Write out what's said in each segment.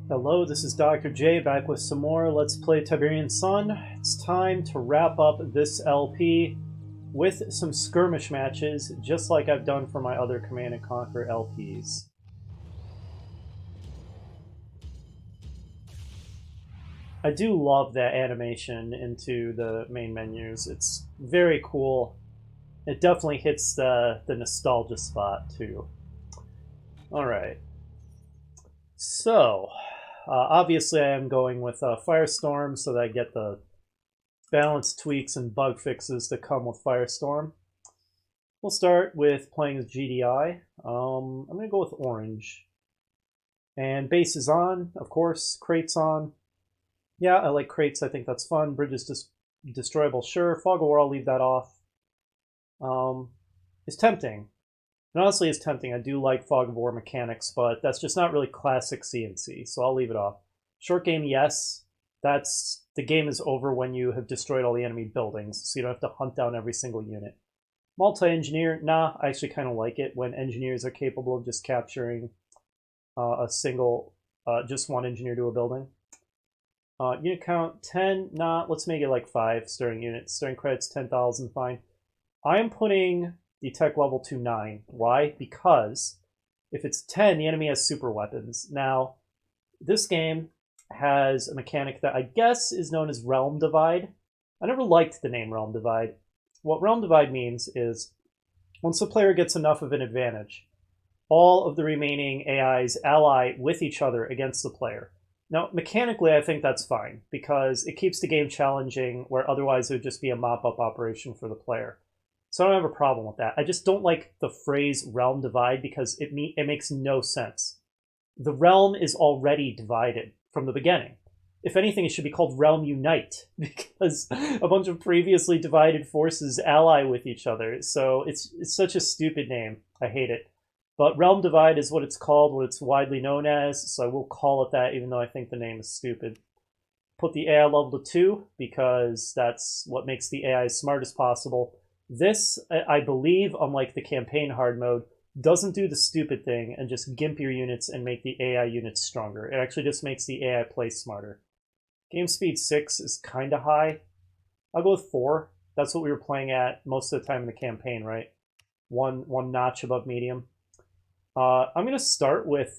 Hello, this is Dr. J back with some more Let's Play Tiberian Sun. It's time to wrap up this LP with some skirmish matches, just like I've done for my other Command & Conquer LPs. I do love that animation into the main menus. It's very cool. It definitely hits the nostalgia spot, too. Alright. So, obviously I am going with Firestorm so that I get the balance tweaks and bug fixes that come with Firestorm. We'll start with playing as GDI. I'm going to go with orange. And base is on, of course. Crates on. Yeah, I like crates. I think that's fun. Bridges destroyable, sure. Fog of War, I'll leave that off. It's tempting. And honestly, it's tempting. I do like Fog of War mechanics, but that's just not really classic CNC, so I'll leave it off. Short game, yes. The game is over when you have destroyed all the enemy buildings, so you don't have to hunt down every single unit. Multi-engineer, nah, I actually kind of like it when engineers are capable of just capturing just one engineer to a building. Unit count, 10, nah, let's make it like 5 starting units. Starting credits, 10,000, fine. I am putting the tech level to 9. Why? Because if it's 10, the enemy has super weapons. Now, this game has a mechanic that I guess is known as Realm Divide. I never liked the name Realm Divide. What Realm Divide means is once the player gets enough of an advantage, all of the remaining AIs ally with each other against the player. Now, mechanically, I think that's fine because it keeps the game challenging where otherwise it would just be a mop-up operation for the player. So I don't have a problem with that. I just don't like the phrase Realm Divide because it makes no sense. The realm is already divided from the beginning. If anything, it should be called Realm Unite because a bunch of previously divided forces ally with each other. So it's such a stupid name. I hate it. But Realm Divide is what it's called, what it's widely known as, so I will call it that even though I think the name is stupid. Put the AI level to 2 because that's what makes the AI as smart as possible. This, I believe, unlike the campaign hard mode, doesn't do the stupid thing and just gimp your units and make the AI units stronger. It actually just makes the AI play smarter. Game speed 6 is kind of high. I'll go with 4. That's what we were playing at most of the time in the campaign, right? One notch above medium. I'm going to start with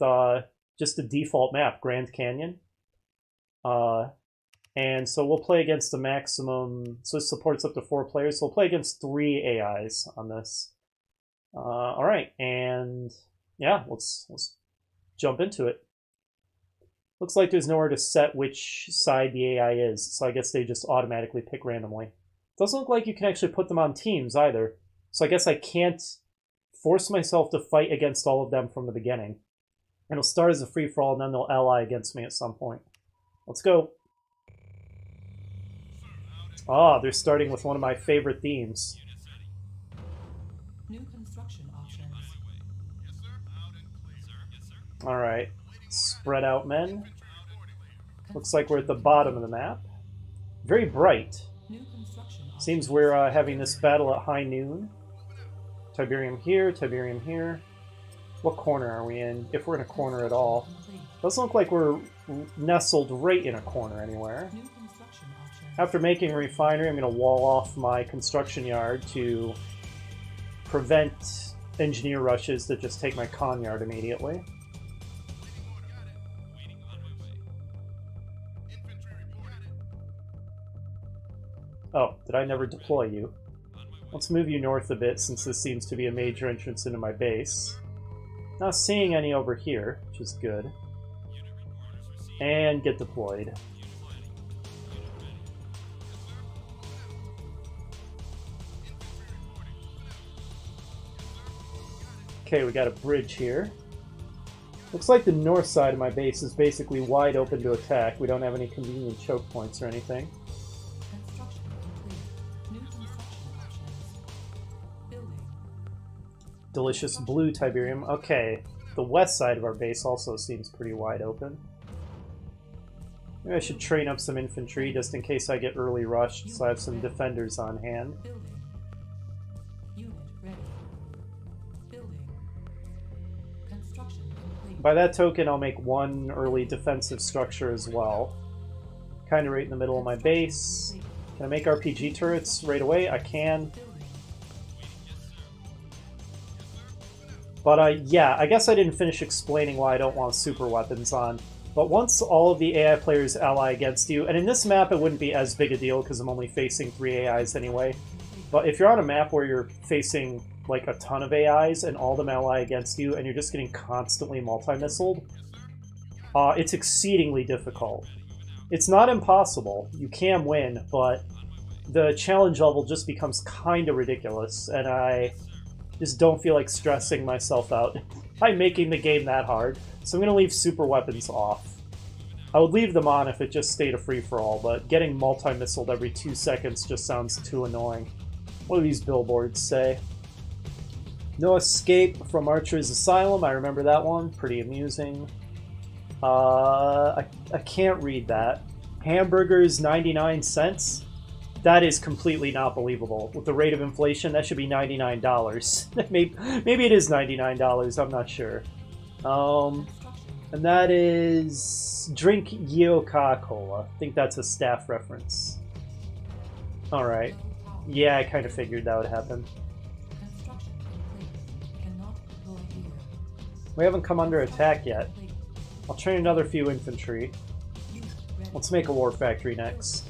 just the default map, Grand Canyon. And so we'll play against the maximum, so it supports up to 4 players, so we'll play against 3 AIs on this. Alright, and yeah, let's jump into it. Looks like there's nowhere to set which side the AI is, so I guess they just automatically pick randomly. Doesn't look like you can actually put them on teams either, so I guess I can't force myself to fight against all of them from the beginning. It'll start as a free-for-all, and then they'll ally against me at some point. Let's go. Ah, they're starting with one of my favorite themes. New construction options. Alright, spread out men. Looks like we're at the bottom of the map. Very bright. Seems we're having this battle at high noon. Tiberium here, Tiberium here. What corner are we in? If we're in a corner at all. Doesn't look like we're nestled right in a corner anywhere. After making a refinery, I'm going to wall off my construction yard to prevent engineer rushes that just take my con yard immediately. Oh, did I never deploy you? Let's move you north a bit since this seems to be a major entrance into my base. Not seeing any over here, which is good. And get deployed. Okay, we got a bridge here. Looks like the north side of my base is basically wide open to attack. We don't have any convenient choke points or anything. Delicious blue Tiberium. Okay, the west side of our base also seems pretty wide open. Maybe I should train up some infantry just in case I get early rushed, so I have some defenders on hand. Unit ready. Building. Construction complete. By that token, I'll make one early defensive structure as well. Kind of right in the middle of my base. Can I make RPG turrets right away? I can. But yeah, I guess I didn't finish explaining why I don't want super weapons on. But once all of the AI players ally against you, and in this map it wouldn't be as big a deal because I'm only facing 3 AIs anyway. But if you're on a map where you're facing like a ton of AIs and all of them ally against you and you're just getting constantly multi-missiled, it's exceedingly difficult. It's not impossible. You can win, but the challenge level just becomes kind of ridiculous, and I just don't feel like stressing myself out by making the game that hard. So I'm going to leave super weapons off. I would leave them on if it just stayed a free-for-all, but getting multi-missiled every 2 seconds just sounds too annoying. What do these billboards say? No escape from Archer's Asylum. I remember that one. Pretty amusing. I can't read that. Hamburgers 99 cents? That is completely not believable. With the rate of inflation, that should be $99. maybe it is $99, I'm not sure. And that is... Drink Coca-Cola. I think that's a staff reference. Alright. Yeah, I kind of figured that would happen. We haven't come under attack yet. I'll train another few infantry. Let's make a war factory next.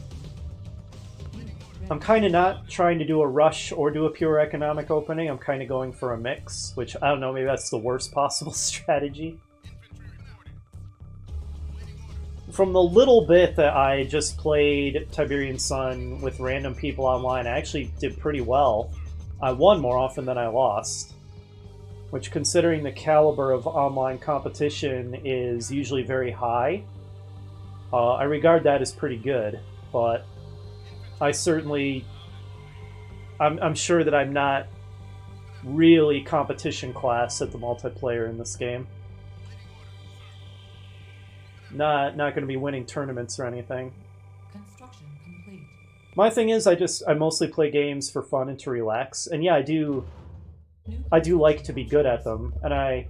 I'm kind of not trying to do a rush or do a pure economic opening. I'm kind of going for a mix, which, I don't know, maybe that's the worst possible strategy. From the little bit that I just played Tiberian Sun with random people online, I actually did pretty well. I won more often than I lost, which, considering the caliber of online competition is usually very high, I regard that as pretty good, but I certainly... I'm sure that I'm not really competition class at the multiplayer in this game. Not going to be winning tournaments or anything. Construction complete. My thing is, I mostly play games for fun and to relax, and yeah, I do like to be good at them, and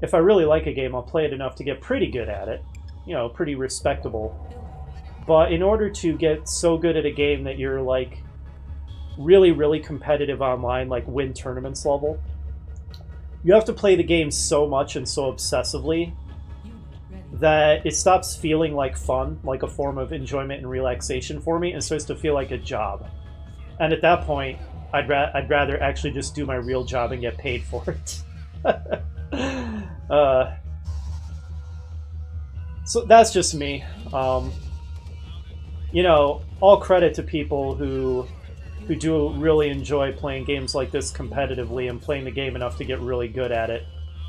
if I really like a game, I'll play it enough to get pretty good at it. You know, pretty respectable. But in order to get so good at a game that you're, like, really, really competitive online, like win tournaments level, you have to play the game so much and so obsessively that it stops feeling like fun, like a form of enjoyment and relaxation for me, and starts to feel like a job. And at that point, I'd rather actually just do my real job and get paid for it. So that's just me. You know, all credit to people who do really enjoy playing games like this competitively and playing the game enough to get really good at it.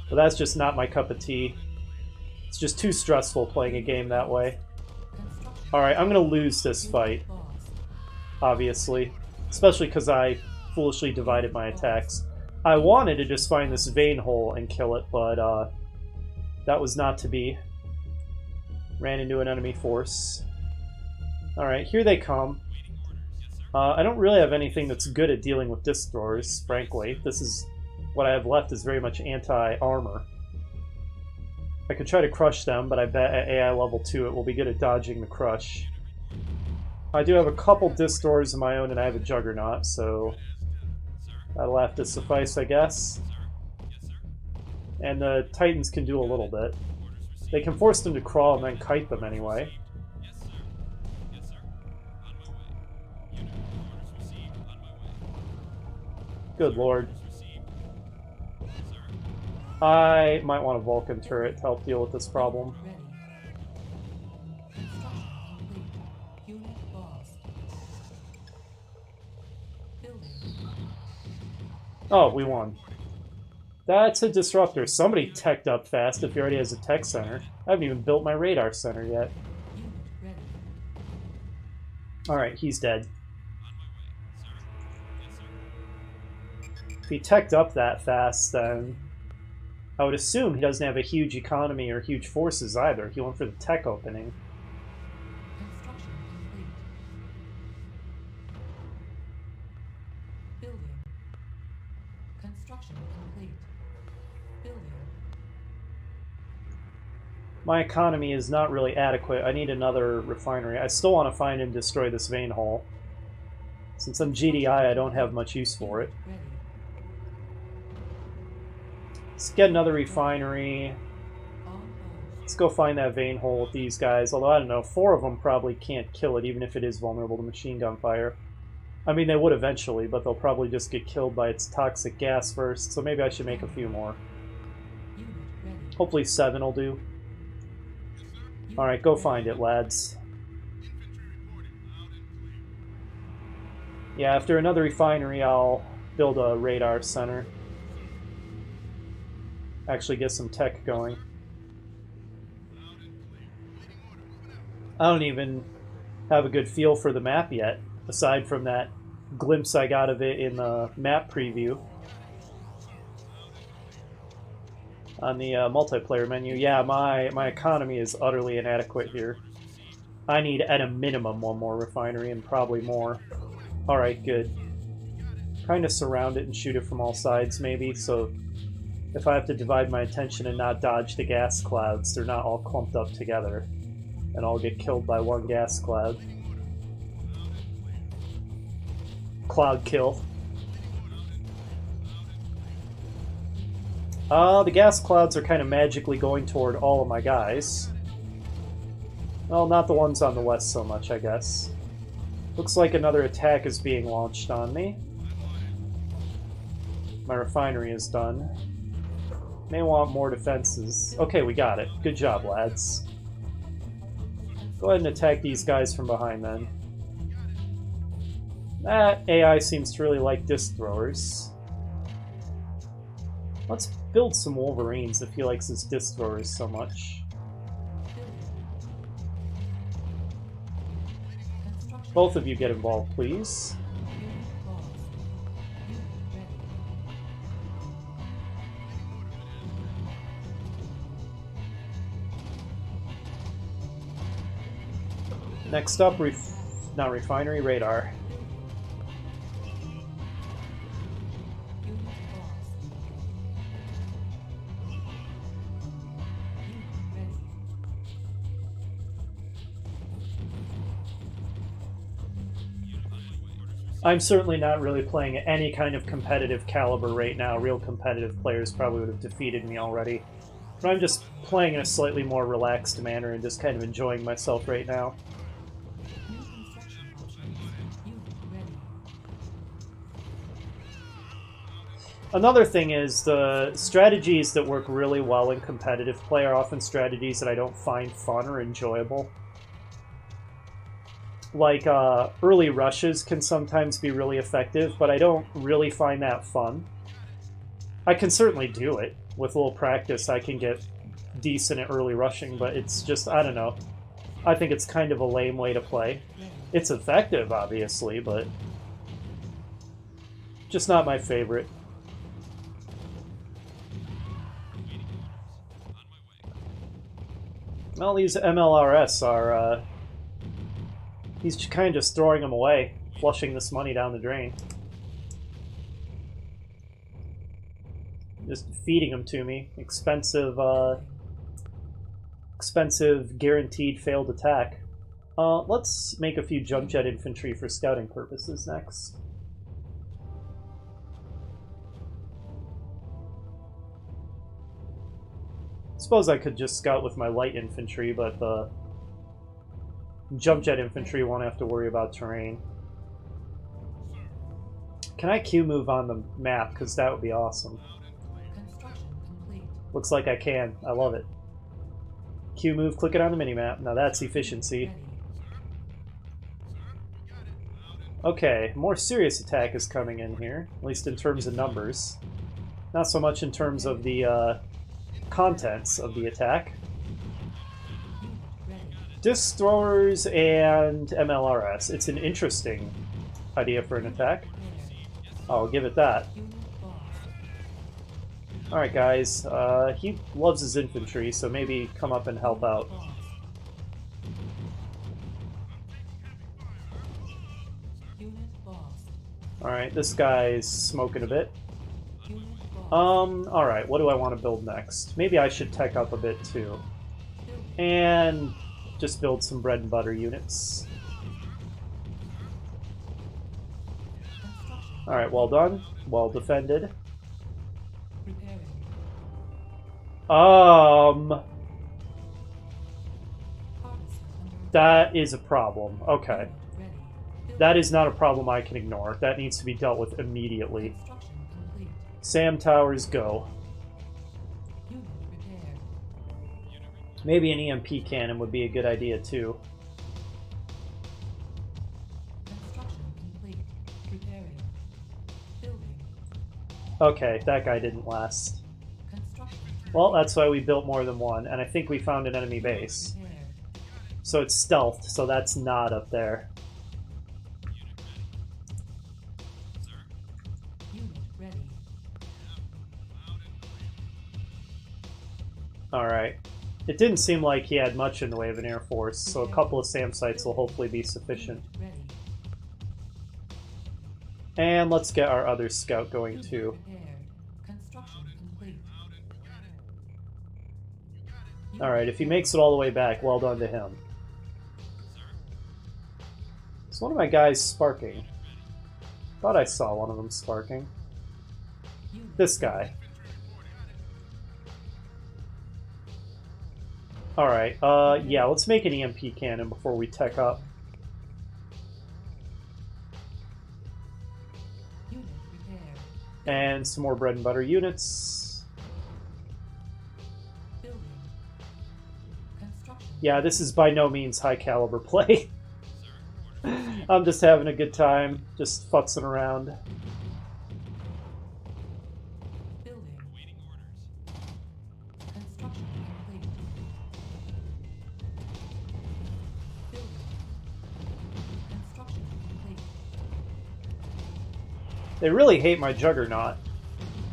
But that's just not my cup of tea. It's just too stressful playing a game that way. Alright, I'm going to lose this fight, obviously. Especially because I foolishly divided my attacks. I wanted to just find this vein hole and kill it, but that was not to be. Ran into an enemy force. Alright, here they come. I don't really have anything that's good at dealing with disc throwers, frankly. This is... what I have left is very much anti-armor. I could try to crush them, but I bet at AI level 2 it will be good at dodging the crush. I do have a couple disc throwers of my own, and I have a juggernaut, so that'll have to suffice, I guess. And the Titans can do a little bit. They can force them to crawl and then kite them anyway. Good lord. I might want a Vulcan turret to help deal with this problem. Oh, we won. That's a disruptor. Somebody teched up fast if he already has a tech center. I haven't even built my radar center yet. Alright, he's dead. If he teched up that fast, then I would assume he doesn't have a huge economy or huge forces either. He went for the tech opening. My economy is not really adequate. I need another refinery. I still want to find and destroy this vein hole. Since I'm GDI, I don't have much use for it. Let's get another refinery. Let's go find that vein hole with these guys. Although, I don't know, 4 of them probably can't kill it, even if it is vulnerable to machine gun fire. I mean, they would eventually, but they'll probably just get killed by its toxic gas first, so maybe I should make a few more. Hopefully 7 will do. Alright, go find it, lads. Yeah, after another refinery, I'll build a radar center. Actually get some tech going. I don't even have a good feel for the map yet, aside from that glimpse I got of it in the map preview. On the multiplayer menu, yeah, my economy is utterly inadequate here. I need, at a minimum, 1 more refinery, and probably more. Alright, good. Kind of surround it and shoot it from all sides, maybe, so if I have to divide my attention and not dodge the gas clouds, they're not all clumped up together, and I'll get killed by 1 gas cloud. Cloud kill. The gas clouds are kind of magically going toward all of my guys. Well, not the ones on the west so much, I guess. Looks like another attack is being launched on me. My refinery is done. May want more defenses. Okay, we got it. Good job, lads. Go ahead and attack these guys from behind, then. That AI seems to really like disc throwers. Let's build some Wolverines if he likes his disc throwers so much. Both of you get involved, please. Next up, not refinery, radar. I'm certainly not really playing any kind of competitive caliber right now. Real competitive players probably would have defeated me already. But I'm just playing in a slightly more relaxed manner and just kind of enjoying myself right now. Another thing is the strategies that work really well in competitive play are often strategies that I don't find fun or enjoyable. Like, early rushes can sometimes be really effective, but I don't really find that fun. I can certainly do it. With a little practice, I can get decent at early rushing, but it's just, I don't know. I think it's kind of a lame way to play. It's effective, obviously, but just not my favorite. Well, these MLRS are, he's kind of just throwing them away, flushing this money down the drain. Just feeding them to me. Expensive, expensive guaranteed failed attack. Let's make a few jump jet infantry for scouting purposes next. Suppose I could just scout with my light infantry, but the jump jet infantry won't have to worry about terrain. Can I Q move on the map? Because that would be awesome. Looks like I can. I love it. Q move, click it on the minimap. Now that's efficiency. Okay, more serious attack is coming in here, at least in terms of numbers. Not so much in terms of the contents of the attack. Disc throwers and MLRS. It's an interesting idea for an attack. I'll give it that. Alright guys, he loves his infantry, so maybe come up and help out. Alright, this guy's smoking a bit. Alright, what do I want to build next? Maybe I should tech up a bit too. And just build some bread and butter units. Alright, well done. Well defended. That is a problem. Okay. That is not a problem I can ignore. That needs to be dealt with immediately. Sam Towers, go. Maybe an EMP cannon would be a good idea, too. Okay, that guy didn't last. Well, that's why we built more than one, and I think we found an enemy base. So it's stealthed, so that's not up there. Alright. It didn't seem like he had much in the way of an air force, so a couple of SAM sites will hopefully be sufficient. And let's get our other scout going too. Alright, if he makes it all the way back, well done to him. Is one of my guys sparking? Thought I saw one of them sparking. This guy. Alright, yeah, let's make an EMP cannon before we tech up. And some more bread and butter units. Yeah, this is by no means high caliber play. I'm just having a good time, just futzing around. They really hate my Juggernaut.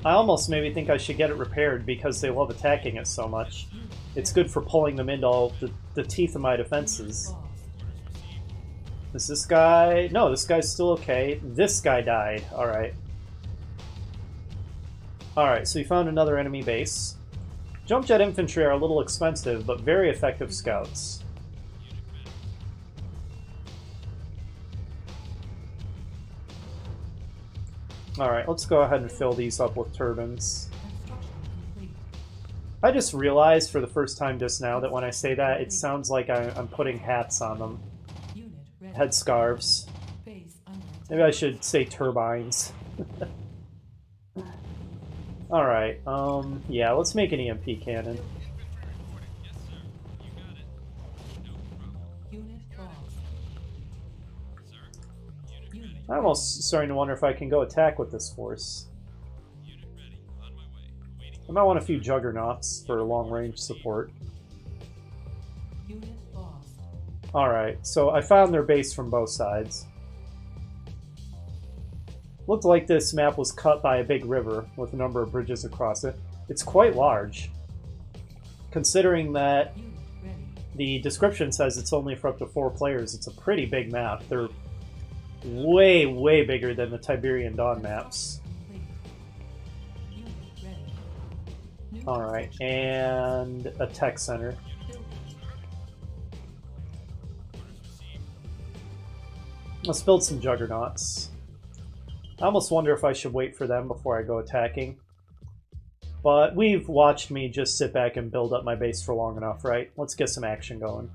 I almost maybe think I should get it repaired because they love attacking it so much. It's good for pulling them into all the teeth of my defenses. Is this guy... No, this guy's still okay. This guy died. Alright. Alright, so we found another enemy base. Jump jet infantry are a little expensive, but very effective scouts. Alright, let's go ahead and fill these up with turbines. I just realized for the first time just now that when I say that, it sounds like I'm putting hats on them. Headscarves. Maybe I should say turbines. Alright, yeah, let's make an EMP cannon. I'm almost starting to wonder if I can go attack with this force. I might want a few juggernauts for long-range support. Alright, so I found their base from both sides. Looked like this map was cut by a big river with a number of bridges across it. It's quite large, considering that the description says it's only for up to 4 players. It's a pretty big map. They're way, way bigger than the Tiberian Dawn maps. Alright, and a tech center. Let's build some juggernauts. I almost wonder if I should wait for them before I go attacking. But we've watched me just sit back and build up my base for long enough, right? Let's get some action going.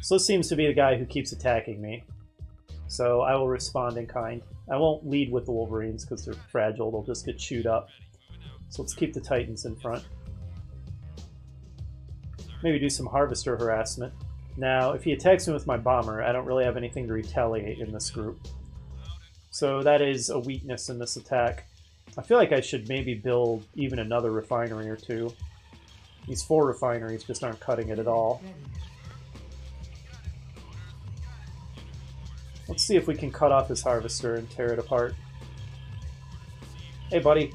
So this seems to be the guy who keeps attacking me. So I will respond in kind. I won't lead with the Wolverines because they're fragile. They'll just get chewed up. So let's keep the Titans in front. Maybe do some Harvester harassment. Now, if he attacks me with my bomber, I don't really have anything to retaliate in this group. So that is a weakness in this attack. I feel like I should maybe build even another refinery or two. These 4 refineries just aren't cutting it at all. Let's see if we can cut off his Harvester and tear it apart. Hey, buddy.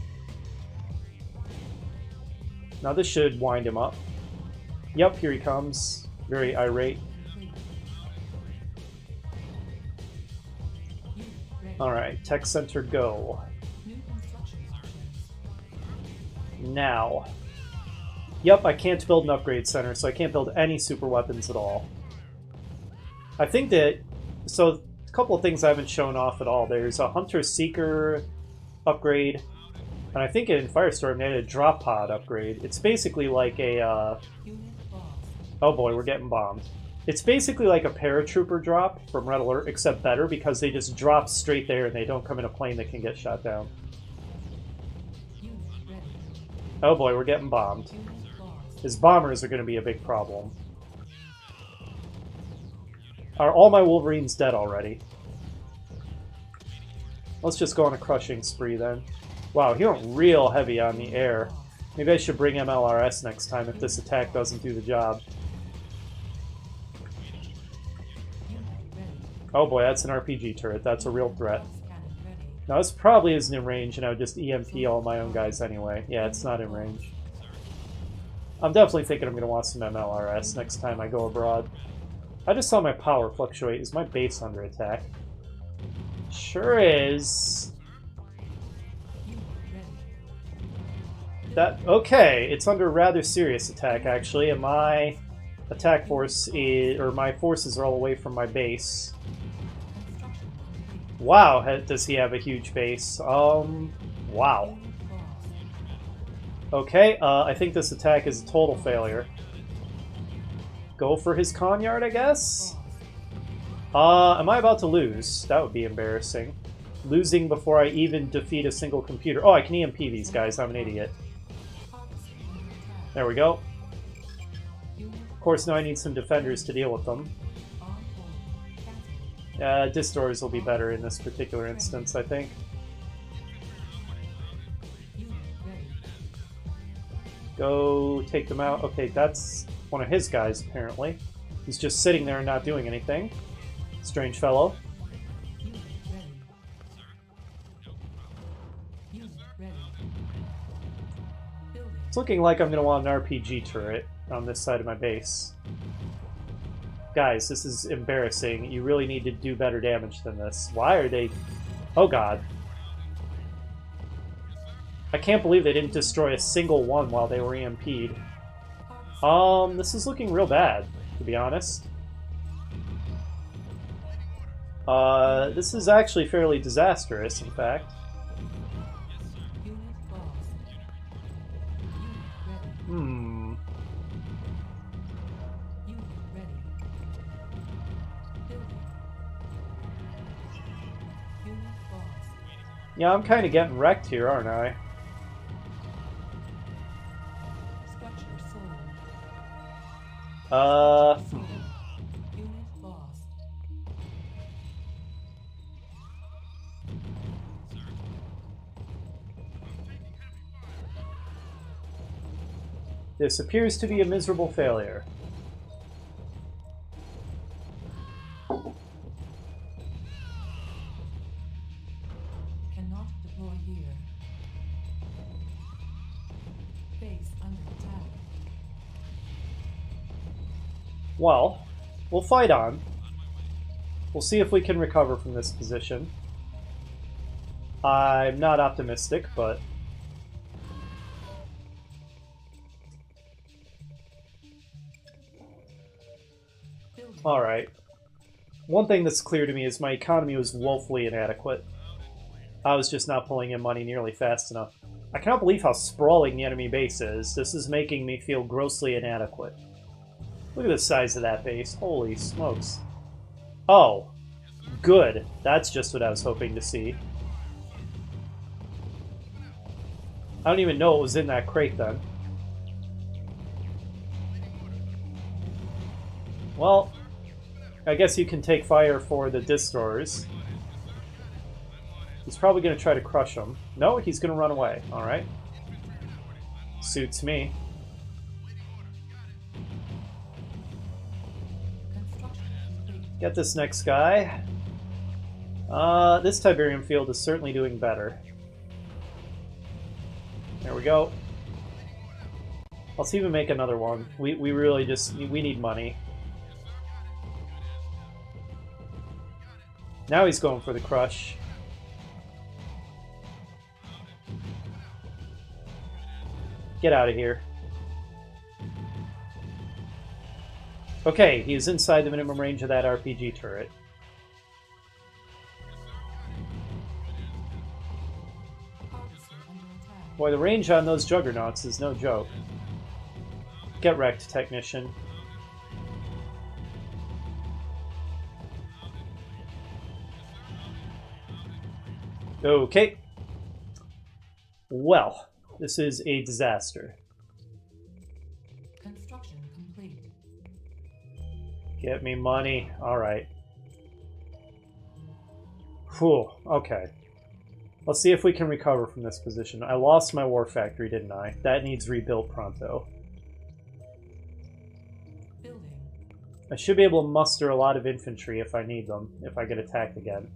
Now this should wind him up. Yep, here he comes. Very irate. Alright, tech center go. Now. Yep, I can't build an upgrade center, so I can't build any super weapons at all. I think that... So, a couple of things I haven't shown off at all. There's a Hunter-Seeker upgrade, and I think in Firestorm they had a drop pod upgrade. It's basically like a... Oh boy, we're getting bombed. It's basically like a paratrooper drop from Red Alert, except better, because they just drop straight there and they don't come in a plane that can get shot down. Oh boy, we're getting bombed. His bombers are going to be a big problem. Are all my Wolverines dead already? Let's just go on a crushing spree then. Wow, he went real heavy on the air. Maybe I should bring MLRS next time if this attack doesn't do the job. Oh boy, that's an RPG turret. That's a real threat. Now this probably isn't in range, and I would just EMP all my own guys anyway. Yeah, it's not in range. I'm definitely thinking I'm going to want some MLRS next time I go abroad. I just saw my power fluctuate. Is my base under attack? Sure is. That okay, it's under rather serious attack actually, and my attack force is, or my forces are all away from my base. Wow, does he have a huge base? Wow. Okay, I think this attack is a total failure. Go for his Conyard, I guess? Am I about to lose? That would be embarrassing. Losing before I even defeat a single computer. Oh, I can EMP these guys. I'm an idiot. There we go. Of course, now I need some defenders to deal with them. Distors will be better in this particular instance, I think. Go take them out. Okay, that's one of his guys, apparently. He's just sitting there and not doing anything. Strange fellow. It's looking like I'm going to want an RPG turret on this side of my base. Guys, this is embarrassing. You really need to do better damage than this. Why are they... Oh god. I can't believe they didn't destroy a single one while they were EMP'd. This is looking real bad, to be honest. This is actually fairly disastrous, in fact. Yeah, I'm kind of getting wrecked here, aren't I? This appears to be a miserable failure. Cannot deploy here. Base under attack. Well, we'll fight on. We'll see if we can recover from this position. I'm not optimistic, but... Alright. One thing that's clear to me is my economy was woefully inadequate. I was just not pulling in money nearly fast enough. I cannot believe how sprawling the enemy base is. This is making me feel grossly inadequate. Look at the size of that base. Holy smokes. Oh. Good. That's just what I was hoping to see. I don't even know what was in that crate then. Well, I guess you can take fire for the Distors. He's probably going to try to crush him. No, he's going to run away. Alright. Suits me. Get this next guy. This Tiberium field is certainly doing better. There we go. Let's even make another one. We really just... we need money. Now he's going for the crush. Get out of here. Okay, he is inside the minimum range of that RPG turret. Harvester under attack. Boy, the range on those juggernauts is no joke. Get wrecked, technician. Okay. Well, this is a disaster. Construction complete. Get me money. Alright. Whew. Okay. Let's see if we can recover from this position. I lost my war factory, didn't I? That needs rebuilt pronto. Building. I should be able to muster a lot of infantry if I need them, if I get attacked again.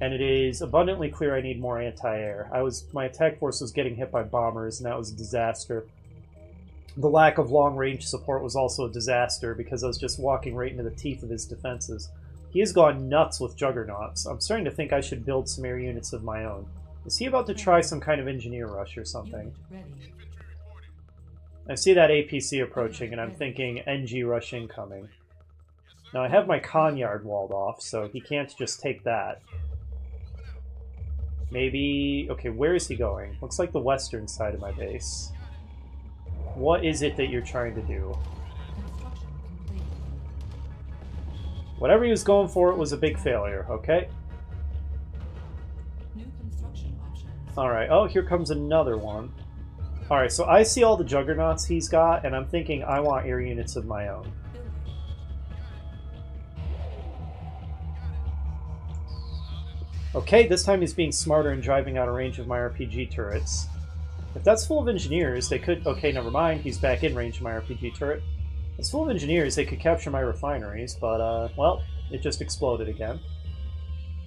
And it is abundantly clear I need more anti-air. My attack force was getting hit by bombers, and that was a disaster. The lack of long-range support was also a disaster, because I was just walking right into the teeth of his defenses. He has gone nuts with juggernauts. I'm starting to think I should build some air units of my own. Is he about to try some kind of engineer rush or something? Unit ready. I see that APC approaching, and I'm thinking NG rush incoming. Now, I have my con yard walled off, so he can't just take that. Maybe... Okay, where is he going? Looks like the western side of my base. What is it that you're trying to do? Construction complete. Whatever he was going for, it was a big failure, okay? New construction options. Alright, oh, here comes another one. Alright, so I see all the juggernauts he's got, and I'm thinking I want air units of my own. Building. Okay, this time he's being smarter and driving out of range of my RPG turrets. If that's full of engineers, they could... Okay, never mind, he's back in range of my RPG turret. If it's full of engineers, they could capture my refineries, but, well, it just exploded again.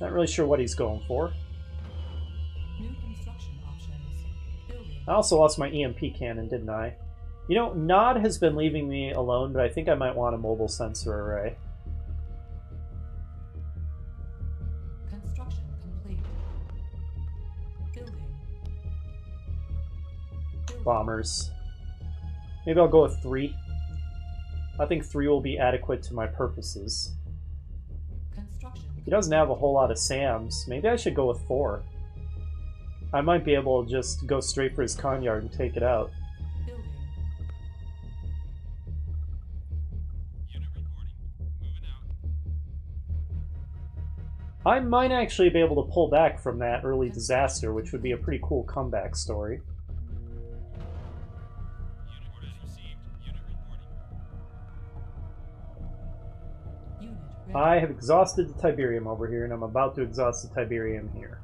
Not really sure what he's going for. New construction options. Building. I also lost my EMP cannon, didn't I? You know, Nod has been leaving me alone, but I think I might want a mobile sensor array. Construction complete. Building. Building. Bombers. Maybe I'll go with 3. I think 3 will be adequate to my purposes. Construction. He doesn't have a whole lot of SAMs. Maybe I should go with 4. I might be able to just go straight for his con yard and take it out. Building. Unit reporting. Moving out. I might actually be able to pull back from that early disaster, which would be a pretty cool comeback story. Unit orders received. Unit reporting. Unit ready. I have exhausted the Tiberium over here, and I'm about to exhaust the Tiberium here.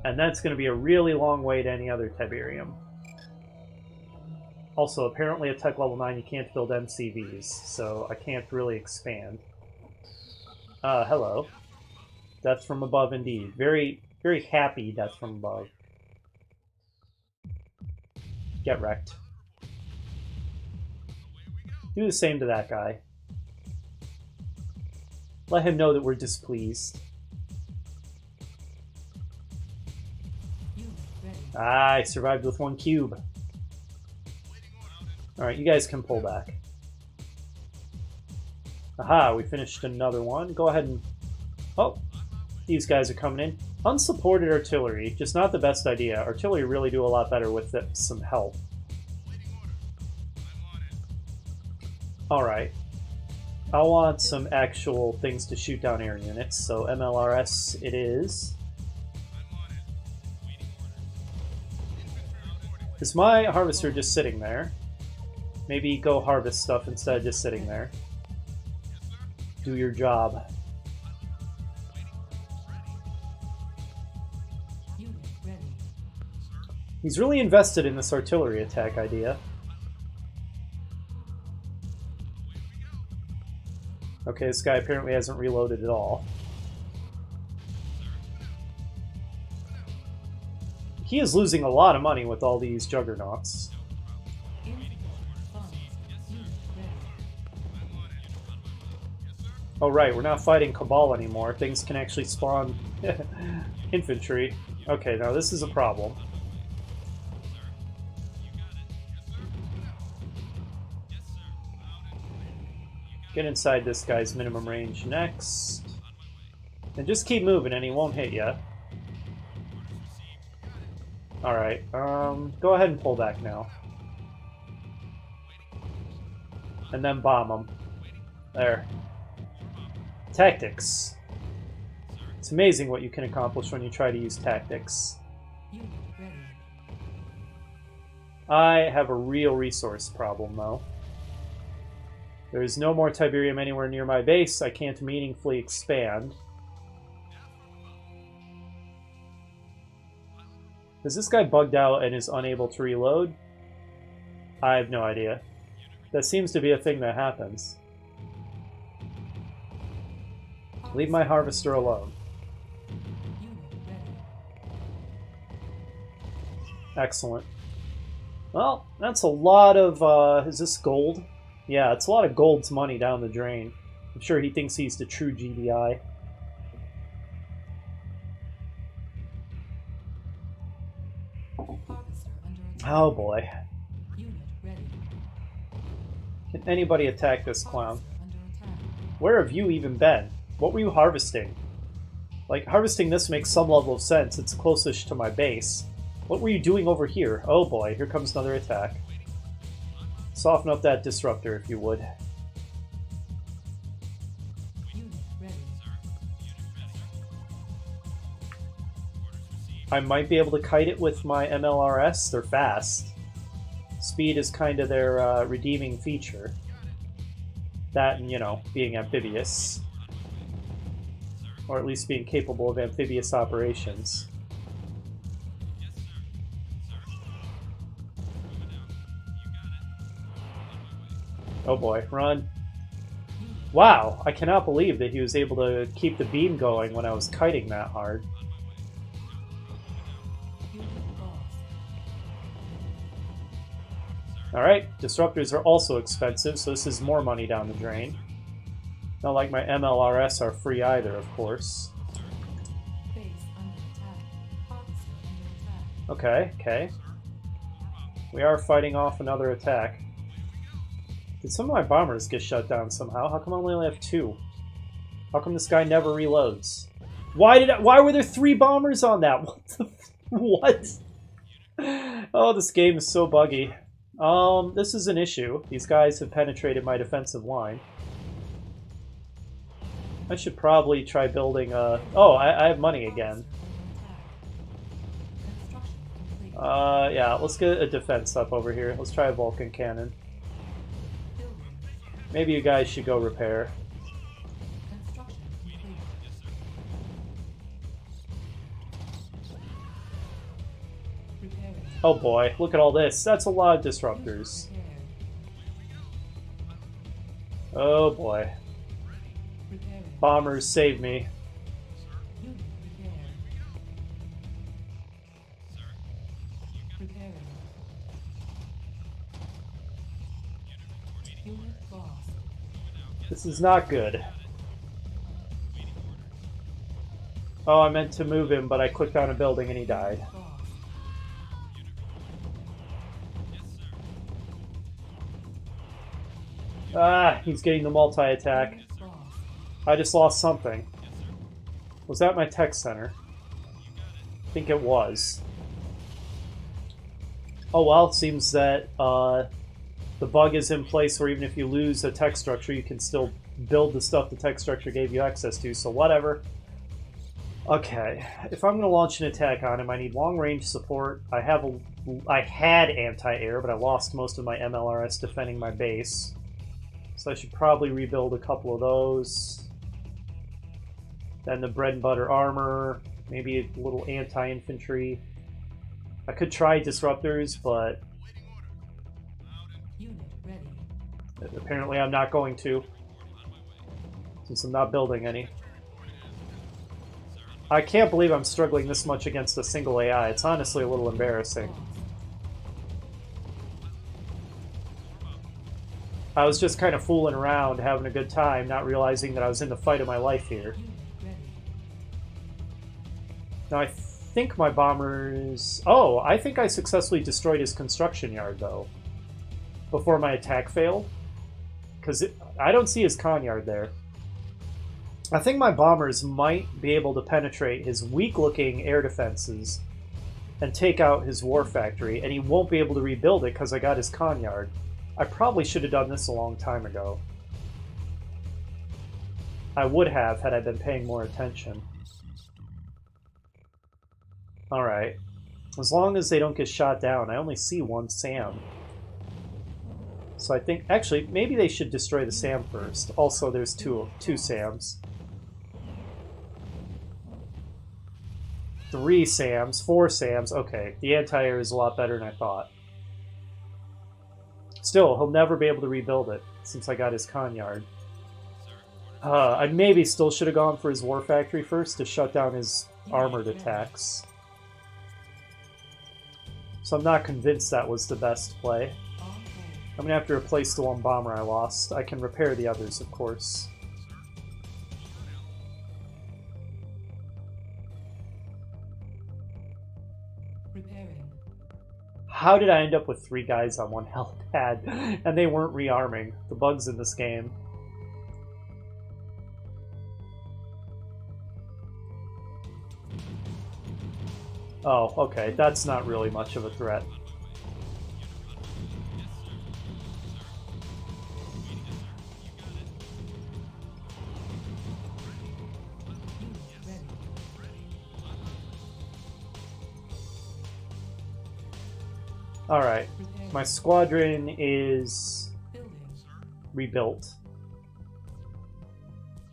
And that's going to be a really long way to any other Tiberium. Also, apparently at Tech Level 9 you can't build MCVs, so I can't really expand. Hello. Death from above indeed. Very, very happy death from above. Get wrecked. Do the same to that guy. Let him know that we're displeased. Unit ready. Ah, I survived with 1 cube. Alright, you guys can pull back. Aha, we finished another one. Go ahead and... Oh, these guys are coming in. Unsupported artillery, just not the best idea. Artillery really do a lot better with some help. Alright. I want some actual things to shoot down air units, so MLRS it is. Is my harvester just sitting there? Maybe go harvest stuff instead of just sitting there. Do your job. Unit ready. He's really invested in this artillery attack idea. Okay, this guy apparently hasn't reloaded at all. He is losing a lot of money with all these juggernauts. Input funds. Unit ready. Oh right, we're not fighting Cabal anymore. Things can actually spawn infantry. Okay, now this is a problem. Get inside this guy's minimum range next. And just keep moving and he won't hit you. Alright, go ahead and pull back now. And then bomb him. There. Tactics. It's amazing what you can accomplish when you try to use tactics. Unit ready. I have a real resource problem, though. There is no more Tiberium anywhere near my base. I can't meaningfully expand. Is this guy bugged out and is unable to reload? I have no idea. That seems to be a thing that happens. Leave my harvester alone. Unit ready. Excellent. Well, that's a lot of, is this gold? Yeah, it's a lot of gold's money down the drain. I'm sure he thinks he's the true GDI. Harvester under attack. Oh boy. Unit ready. Can anybody attack this clown? Harvester under attack. Where have you even been? What were you harvesting? Like, harvesting this makes some level of sense. It's closest to my base. What were you doing over here? Oh boy, here comes another attack. Soften up that disruptor if you would. Unit ready. I might be able to kite it with my MLRS. They're fast. Speed is kind of their redeeming feature. That and, you know, being amphibious. Or at least being capable of amphibious operations. Oh boy, run. Wow, I cannot believe that he was able to keep the beam going when I was kiting that hard. Unit lost. Alright, disruptors are also expensive, so this is more money down the drain. Not like my MLRS are free either, of course. Base under attack. Harvester under attack. Okay, okay. We are fighting off another attack. Did some of my bombers get shut down somehow? How come I only have 2? How come this guy never reloads? Why were there 3 bombers on that? What the what? Oh, this game is so buggy. This is an issue. These guys have penetrated my defensive line. I should probably try building a... Oh, I have money again. Construction complete. Yeah, let's get a defense up over here. Let's try a Vulcan cannon. Building. Maybe you guys should go repair. Construction complete. Repairing. Oh boy, look at all this. That's a lot of disruptors. Repaired. Oh boy. Repairing. Bombers, save me. Unit repaired. Repairing. Unit lost. This is not good. Oh, I meant to move him, but I clicked on a building and he died. Lost. Ah, he's getting the multi-attack. Unit lost. I just lost something. Was that my tech center? I think it was. Oh well, it seems that the bug is in place where even if you lose a tech structure, you can still build the stuff the tech structure gave you access to, so whatever. Okay, if I'm going to launch an attack on him, I need long-range support. I had anti-air, but I lost most of my MLRS defending my base. So I should probably rebuild a couple of those. Then the bread and butter armor, maybe a little anti-infantry. I could try disruptors, but Unit ready. apparently I'm not going to, since I'm not building any. I can't believe I'm struggling this much against a single AI. It's honestly a little embarrassing. Lost. I was just kind of fooling around, having a good time, not realizing that I was in the fight of my life here. Unit ready. Now I think my bombers... Oh, I think I successfully destroyed his construction yard, though. Before my attack failed. because I don't see his Conyard there. I think my bombers might be able to penetrate his weak-looking air defenses and take out his war factory, and he won't be able to rebuild it because I got his Conyard. I probably should have done this a long time ago. I would have had I been paying more attention. Alright. As long as they don't get shot down, I only see one SAM. So I think, actually, maybe they should destroy the SAM first. Also, there's two SAMs. 3 SAMs, 4 SAMs. Okay, the anti-air is a lot better than I thought. Still, he'll never be able to rebuild it since I got his Conyard. I maybe still should have gone for his war factory first to shut down his armored attacks. So I'm not convinced that was the best play. I'm gonna have to replace the one bomber I lost. I can repair the others, of course. Repairing. How did I end up with 3 guys on one helipad and they weren't rearming? The bugs in this game. Oh, okay. That's not really much of a threat. Alright. My squadron is rebuilt.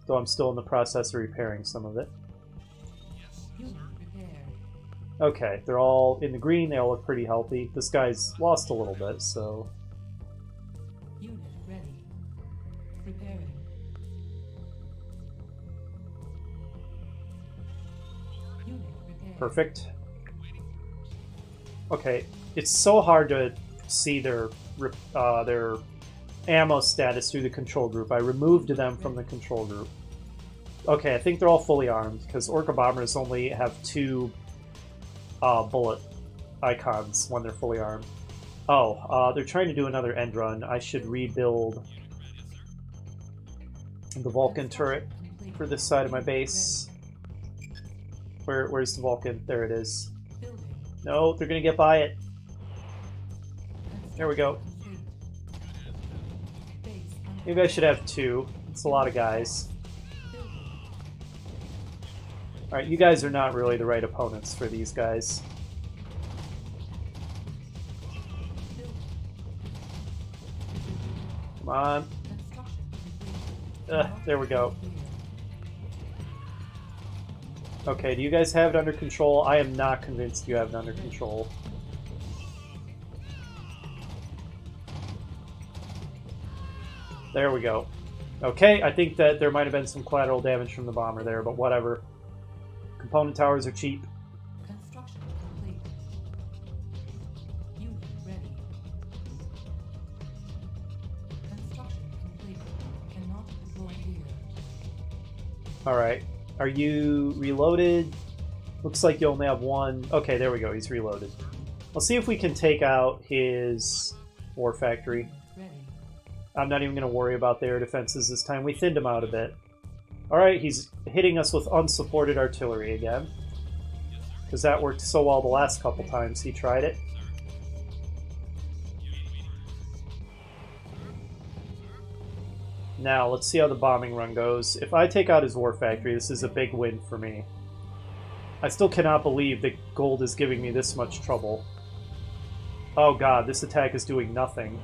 Though I'm still in the process of repairing some of it. Okay, they're all in the green, they all look pretty healthy. This guy's lost a little bit, so... Unit ready. Repairing. Unit repaired. Perfect. Okay, it's so hard to see their ammo status through the control group. I removed them from the control group. Okay, I think they're all fully armed, because Orca Bombers only have 2 bullet icons when they're fully armed. Oh, they're trying to do another end run. I should rebuild the Vulcan turret for this side of my base. Where's the Vulcan? There it is. No, they're gonna get by it. There we go. Maybe I should have 2. It's a lot of guys. Alright, you guys are not really the right opponents for these guys. Come on. There we go. Okay, do you guys have it under control? I am not convinced you have it under control. There we go. Okay, I think that there might have been some collateral damage from the bomber there, but whatever. Component towers are cheap. Construction complete. Unit ready. Construction complete. Cannot deploy here. Alright. Are you reloaded? Looks like you only have 1. Okay, there we go. He's reloaded. Let's see if we can take out his war factory. Ready. I'm not even going to worry about their defenses this time. We thinned him out a bit. Alright, he's hitting us with unsupported artillery again. Because that worked so well the last couple times he tried it. Now, let's see how the bombing run goes. If I take out his war factory, this is a big win for me. I still cannot believe that gold is giving me this much trouble. Oh god, this attack is doing nothing.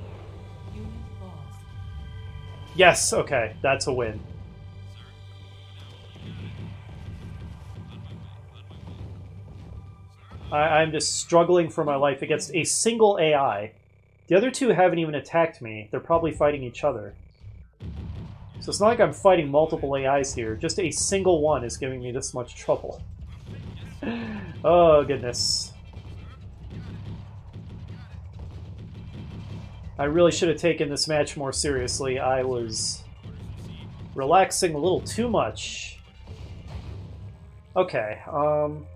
Unit lost. Yes, okay, that's a win. I'm just struggling for my life against a single AI. The other 2 haven't even attacked me. They're probably fighting each other. So it's not like I'm fighting multiple AIs here. Just a single one is giving me this much trouble. Oh, goodness. I really should have taken this match more seriously. I was relaxing a little too much. Okay, Building.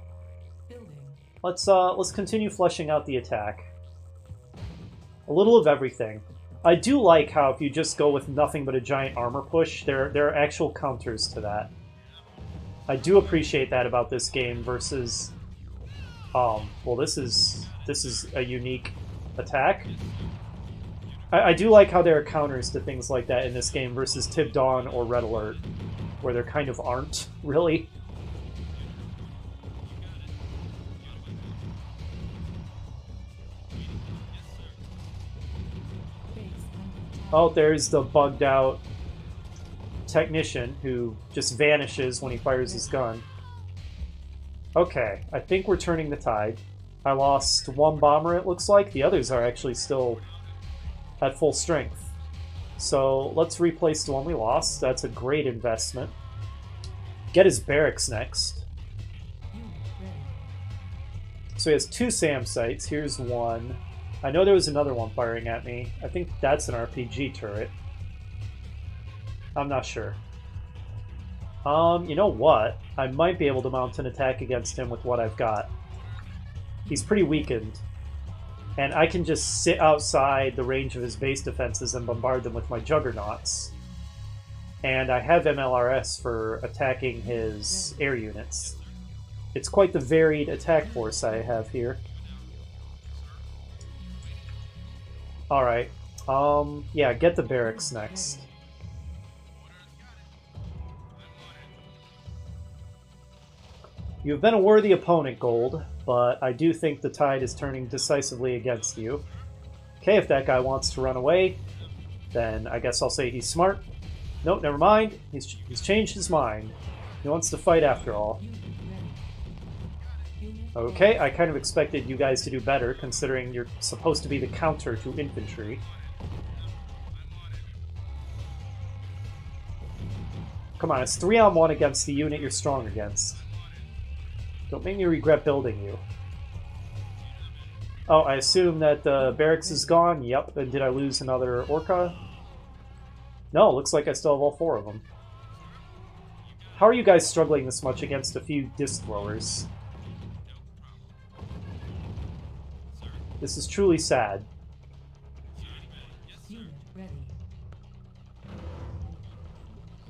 let's continue fleshing out the attack. A little of everything. I do like how if you just go with nothing but a giant armor push, there are actual counters to that. I do appreciate that about this game versus... well, this is a unique attack. I do like how there are counters to things like that in this game versus Tib Dawn or Red Alert, where there kind of aren't, really. Oh, there's the bugged out technician who just vanishes when he fires his gun. Okay, I think we're turning the tide. I lost one bomber, it looks like. The others are actually still at full strength. So let's replace the one we lost. That's a great investment. Get his barracks next. So he has 2 SAM sites. Here's one. I know there was another one firing at me. I think that's an RPG turret. I'm not sure. You know what? I might be able to mount an attack against him with what I've got. He's pretty weakened. And I can just sit outside the range of his base defenses and bombard them with my juggernauts. And I have MLRS for attacking his air units. It's quite the varied attack force I have here. Alright. Yeah, get the barracks next. You have been a worthy opponent, Gold, but I do think the tide is turning decisively against you. Okay, if that guy wants to run away, then I guess I'll say he's smart. Nope, never mind. He's changed his mind. He wants to fight after all. Okay, I kind of expected you guys to do better, considering you're supposed to be the counter to infantry. Come on, it's 3-on-1 against the unit you're strong against. Don't make me regret building you. Oh, I assume that the barracks is gone? Yep, and did I lose another Orca? No, looks like I still have all 4 of them. How are you guys struggling this much against a few disc throwers? This is truly sad.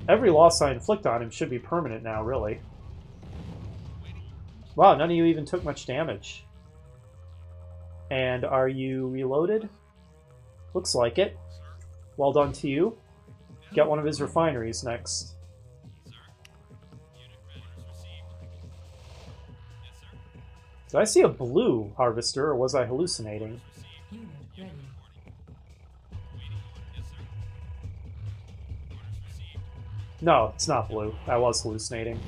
Every loss I inflict on him should be permanent now, really. Wow, none of you even took much damage. And are you reloaded? Looks like it. Well done to you. Get one of his refineries next. Did I see a blue harvester, or was I hallucinating? No, it's not blue. I was hallucinating.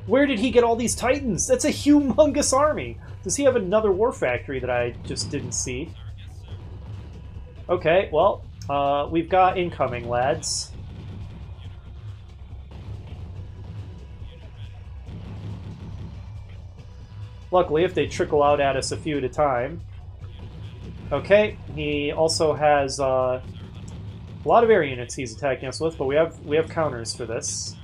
Where did he get all these titans? That's a humongous army! Does he have another war factory that I just didn't see? Okay, well, we've got incoming, lads. Luckily, if they trickle out at us a few at a time. Okay, he also has a lot of air units he's attacking us with, but we have counters for this.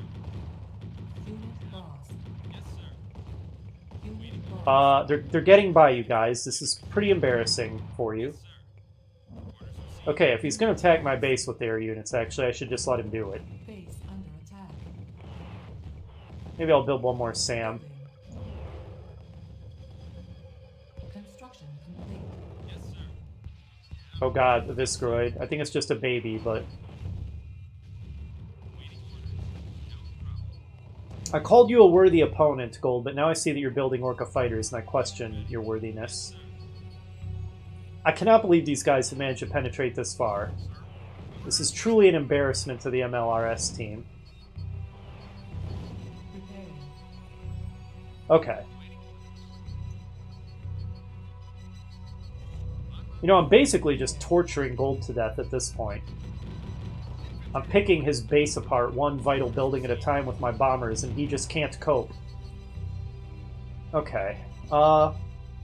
They're getting by you guys. This is pretty embarrassing for you. Okay, if he's going to attack my base with air units, actually, I should just let him do it. Maybe I'll build one more SAM. Oh god, the Visceroid. I think it's just a baby, but... I called you a worthy opponent, Gold, but now I see that you're building Orca fighters, and I question your worthiness. I cannot believe these guys have managed to penetrate this far. This is truly an embarrassment to the MLRS team. Okay. You know, I'm basically just torturing Gold to death at this point. I'm picking his base apart one vital building at a time with my bombers, and he just can't cope. Okay.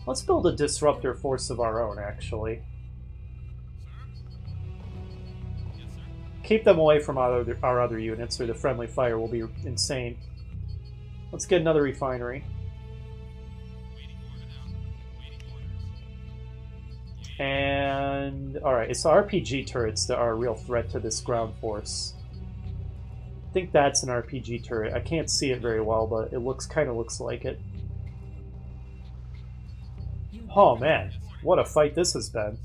Let's build a disruptor force of our own, actually. Keep them away from our other units, or the friendly fire will be insane. Let's get another refinery. And alright, it's the RPG turrets that are a real threat to this ground force. I think that's an RPG turret. I can't see it very well, but it kind of looks like it. Oh man, what a fight this has been.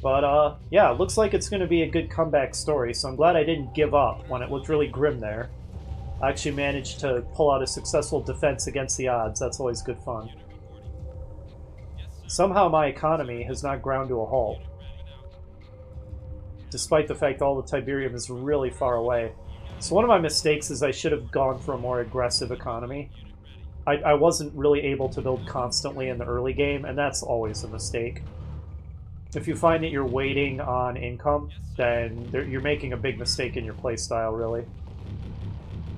But yeah, it looks like it's going to be a good comeback story, so I'm glad I didn't give up when it looked really grim there. I actually managed to pull out a successful defense against the odds. That's always good fun. Somehow my economy has not ground to a halt, despite the fact all the Tiberium is really far away. So one of my mistakes is I should have gone for a more aggressive economy. I wasn't really able to build constantly in the early game, and that's always a mistake. If you find that you're waiting on income, then you're making a big mistake in your playstyle, really.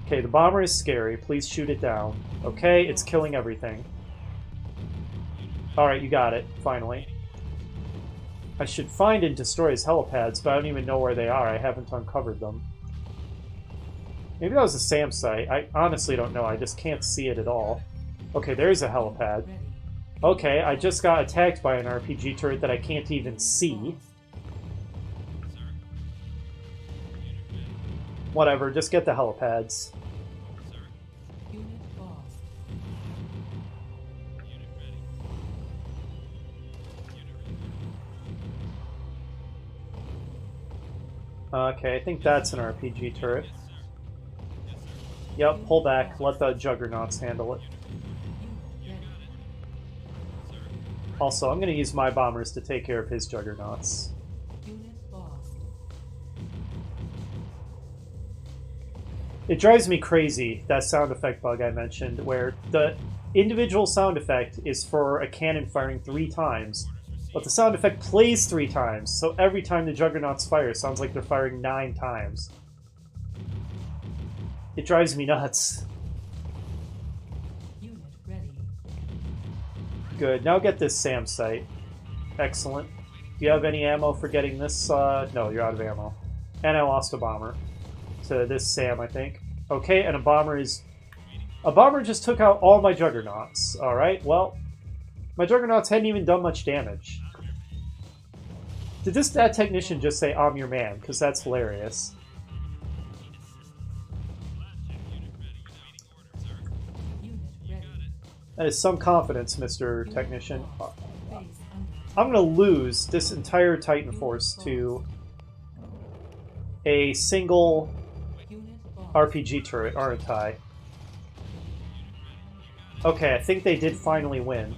Okay, the bomber is scary. Please shoot it down. Okay, it's killing everything. Alright, you got it, finally. I should find and destroy his helipads, but I don't even know where they are. I haven't uncovered them. Maybe that was a SAM site. I honestly don't know. I just can't see it at all. Okay, there's a helipad. Okay, I just got attacked by an RPG turret that I can't even see. Whatever, just get the helipads. Unit lost. Okay, I think that's an RPG turret. Yep, pull back. Let the juggernauts handle it. Unit ready. Also, I'm going to use my bombers to take care of his juggernauts. Unit lost. It drives me crazy, that sound effect bug I mentioned, where the individual sound effect is for a cannon firing 3 times, but the sound effect plays 3 times, so every time the juggernauts fire, it sounds like they're firing 9 times. It drives me nuts. Unit ready. Good, now get this SAM site. Excellent. Do you have any ammo for getting this? No, you're out of ammo. And I lost a bomber to this SAM, I think. Okay, and a bomber just took out all my juggernauts. Alright, well, my juggernauts hadn't even done much damage. Did that technician just say, "I'm your man"? Because that's hilarious. Unit ready. That is some confidence, Mr. Technician. Base under. I'm going to lose this entire Titan force to a single Unit lost. RPG turret, aren't I? Okay, I think they did finally win.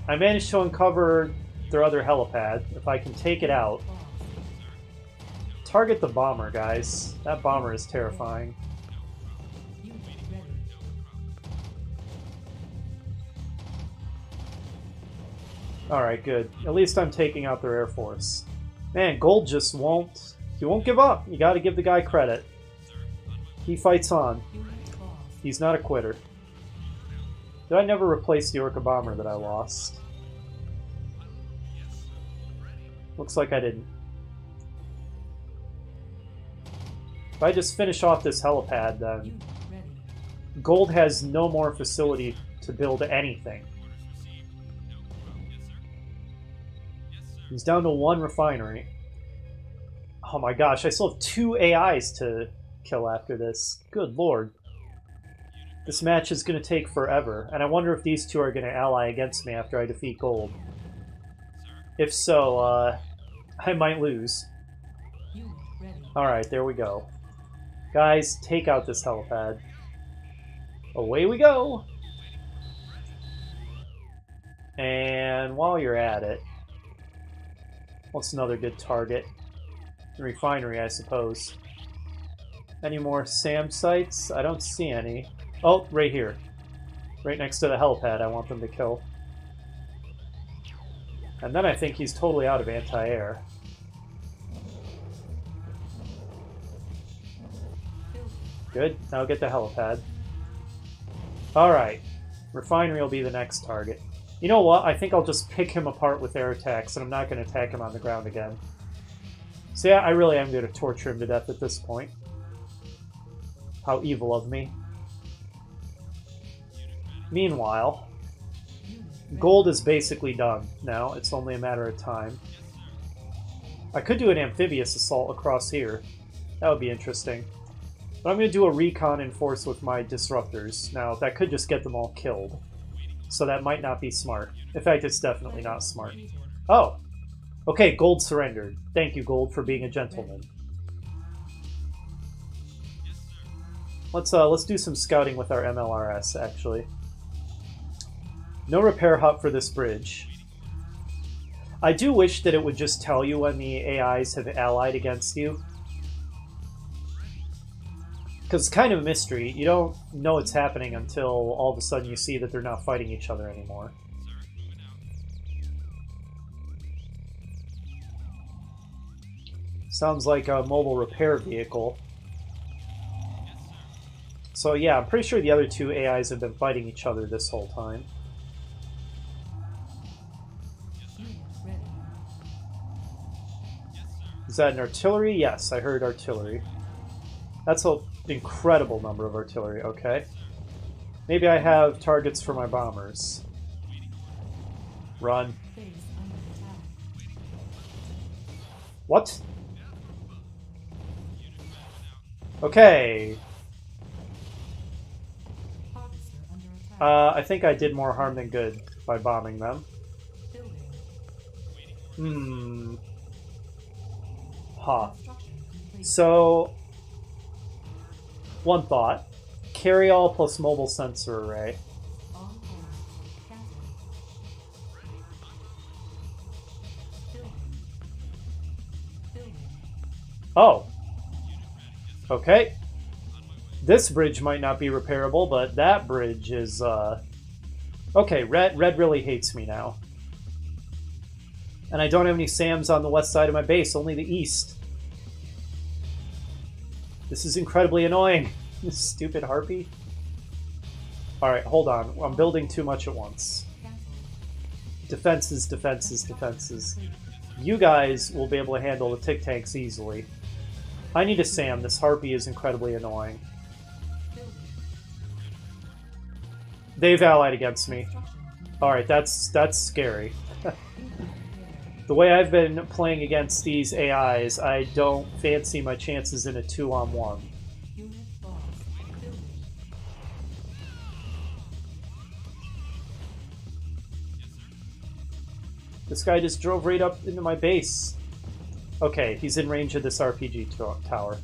I managed to uncover their other helipad. If I can take it out. Lost. Target the bomber, guys. That bomber is terrifying. Unit ready. Alright, good. At least I'm taking out their air force. Man, Gold just won't... He won't give up. You gotta give the guy credit. He fights on. Unit lost. He's not a quitter. Did I never replace the Orca bomber that I lost? Looks like I didn't. If I just finish off this helipad, then Unit ready. Gold has no more facility to build anything. He's down to 1 refinery. Oh my gosh, I still have 2 AIs to kill after this. Good lord. This match is going to take forever, and I wonder if these 2 are going to ally against me after I defeat Gold. If so, I might lose. Unit ready. Alright, there we go. Guys, take out this helipad. Away we go! And while you're at it, what's another good target? The refinery, I suppose. Any more SAM sites? I don't see any. Oh, right here. Right next to the helipad, I want them to kill. And then I think he's totally out of anti-air. Good, now get the helipad. Alright, refinery will be the next target. You know what, I think I'll just pick him apart with air attacks, and I'm not going to attack him on the ground again. So yeah, I really am going to torture him to death at this point. How evil of me. Meanwhile, Gold is basically done now. It's only a matter of time. I could do an amphibious assault across here. That would be interesting. But I'm going to do a recon in force with my disruptors. Now, that could just get them all killed. So that might not be smart. In fact, it's definitely not smart. Oh! Okay, Gold surrendered. Thank you, Gold, for being a gentleman. Let's do some scouting with our MLRS, actually. No repair hut for this bridge. I do wish that it would just tell you when the AIs have allied against you. Because it's kind of a mystery. You don't know it's happening until all of a sudden you see that they're not fighting each other anymore. Sounds like a mobile repair vehicle. So yeah, I'm pretty sure the other two AIs have been fighting each other this whole time. Is that an artillery? Yes, I heard artillery. That's an incredible number of artillery, okay. Maybe I have targets for my bombers. Run. What? Okay. I think I did more harm than good by bombing them. Huh. So, one thought. Carry all plus mobile sensor array. Oh. Okay. This bridge might not be repairable, but that bridge is, Okay, Red really hates me now. And I don't have any SAMs on the west side of my base, only the east. This is incredibly annoying. This stupid harpy. Alright, hold on. I'm building too much at once. Defenses, defenses, defenses. You guys will be able to handle the Tic Tanks easily. I need a SAM. This harpy is incredibly annoying. They've allied against me. Alright, that's scary. The way I've been playing against these AIs, I don't fancy my chances in a 2-on-1. This guy just drove right up into my base. Okay, he's in range of this RPG tower.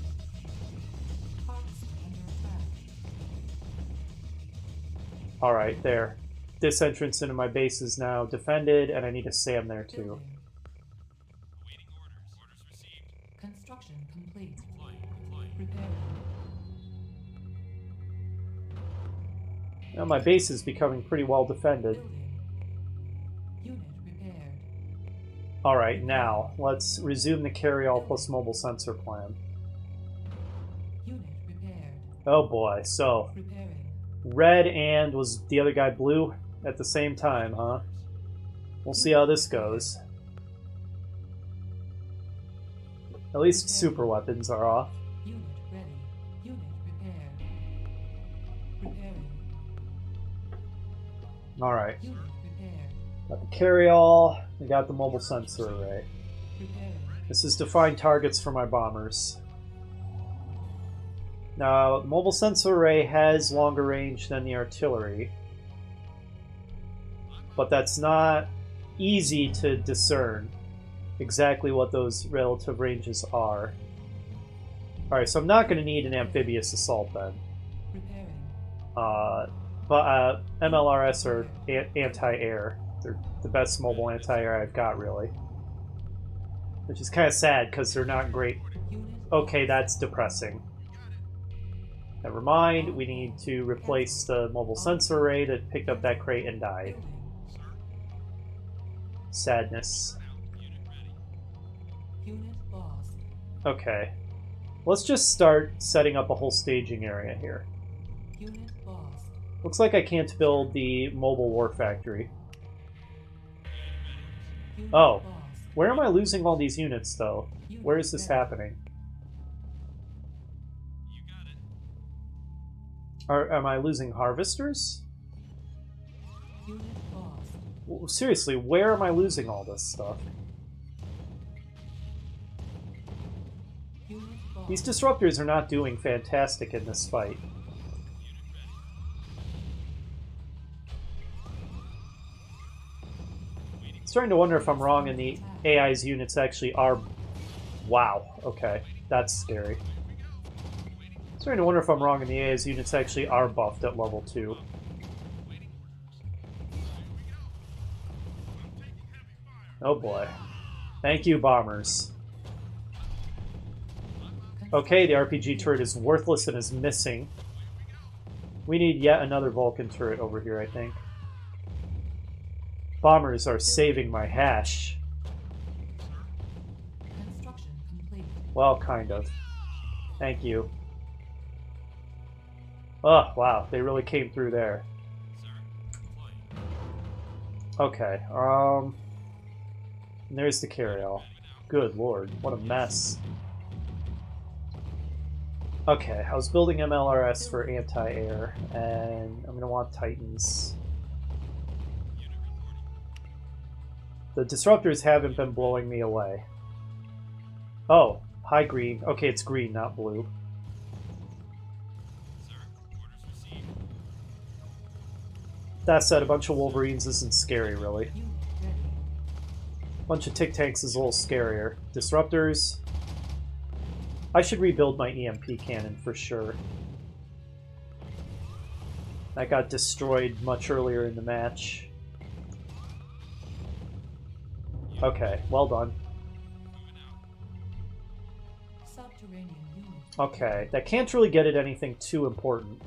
Alright, there. This entrance into my base is now defended, and I need a SAM there too. Awaiting orders. Orders received. Construction complete. Deploy. Preparing. Now my base is becoming pretty well defended. Building. Unit repaired. Alright, now, let's resume the carry-all plus mobile sensor plan. Unit repaired. Oh boy, so... Preparing. Red and was the other guy blue at the same time, huh? We'll see how this goes. At least super weapons are off. Unit ready. Unit prepared. Preparing. Alright. Unit prepared. Got the carry-all, we got the mobile sensor array. Preparing. This is to find targets for my bombers. Now, the mobile sensor array has longer range than the artillery, but that's not easy to discern exactly what those relative ranges are. Alright, so I'm not going to need an amphibious assault then. Preparing. But MLRS are anti-air. They're the best mobile anti-air I've got, really. Which is kind of sad, because they're not great. Unit. Okay, that's depressing. Never mind, we need to replace the mobile sensor array that picked up that crate and died. Building. Sadness. Unit lost. Okay. Let's just start setting up a whole staging area here. Unit lost. Looks like I can't build the mobile war factory. Unit Oh. lost. Where am I losing all these units, though? Unit Where is this ready. happening? You got it. Am I losing harvesters? Unit lost. Seriously, where am I losing all this stuff? Unit lost. These disruptors are not doing fantastic in this fight. Starting to wonder if I'm wrong and the AI's units actually are... Wow, okay. That's scary. Starting to wonder if I'm wrong and the AI's units actually are buffed at level 2. Oh boy. Thank you, bombers. Okay, the RPG turret is worthless and is missing. We need yet another Vulcan turret over here, I think. Bombers are saving my hash. Construction complete. Well, kind of. Thank you. Oh, wow. They really came through there. Okay, and there's the carryall. Good lord, what a mess. Okay, I was building MLRS for anti-air, and I'm gonna want Titans. The disruptors haven't been blowing me away. Oh, hi green. Okay, it's green, not blue. That said, a bunch of Wolverines isn't scary, really. Unit ready. A bunch of Tic Tanks is a little scarier. Disruptors. I should rebuild my EMP cannon for sure. That got destroyed much earlier in the match. Okay, well done. Subterranean unit. Okay, that can't really get at anything too important,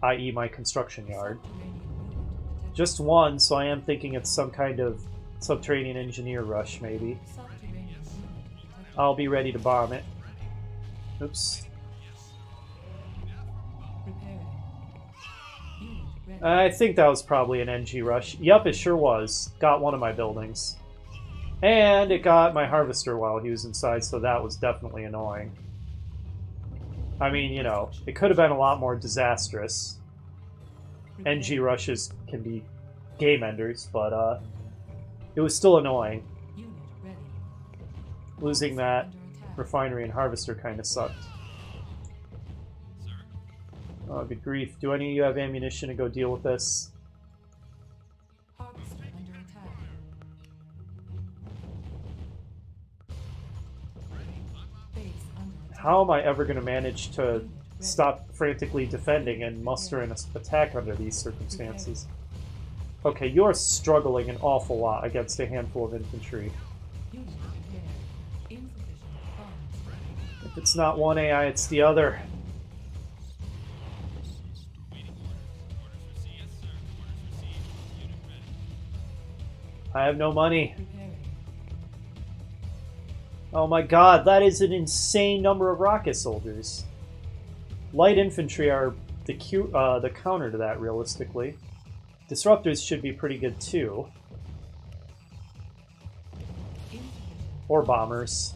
i.e. my construction yard. Subterranean unit detected. Just one, so I am thinking it's some kind of subterranean engineer rush, maybe. Subterranean unit detected. I'll be ready to bomb it. Oops. Repairing. Unit ready. I think that was probably an NG rush. Yup, it sure was. Got one of my buildings. And it got my harvester while he was inside, so that was definitely annoying. I mean, you know, it could have been a lot more disastrous. NG rushes can be game enders, but it was still annoying. Unit ready. Losing that Under attack. refinery and harvester kind of sucked. Oh, good grief. Do any of you have ammunition to go deal with this? Harvester under attack. Base under attack. How am I ever going to manage to Unit ready. stop frantically defending and muster an attack under these circumstances? Okay, you are struggling an awful lot against a handful of infantry. Unit repaired. Insufficient funds. If it's not one AI, it's the other. I have no money. Repairing. Oh my god, that is an insane number of rocket soldiers. Light infantry are the counter to that, realistically. Disruptors should be pretty good too. Insufficient. Or bombers.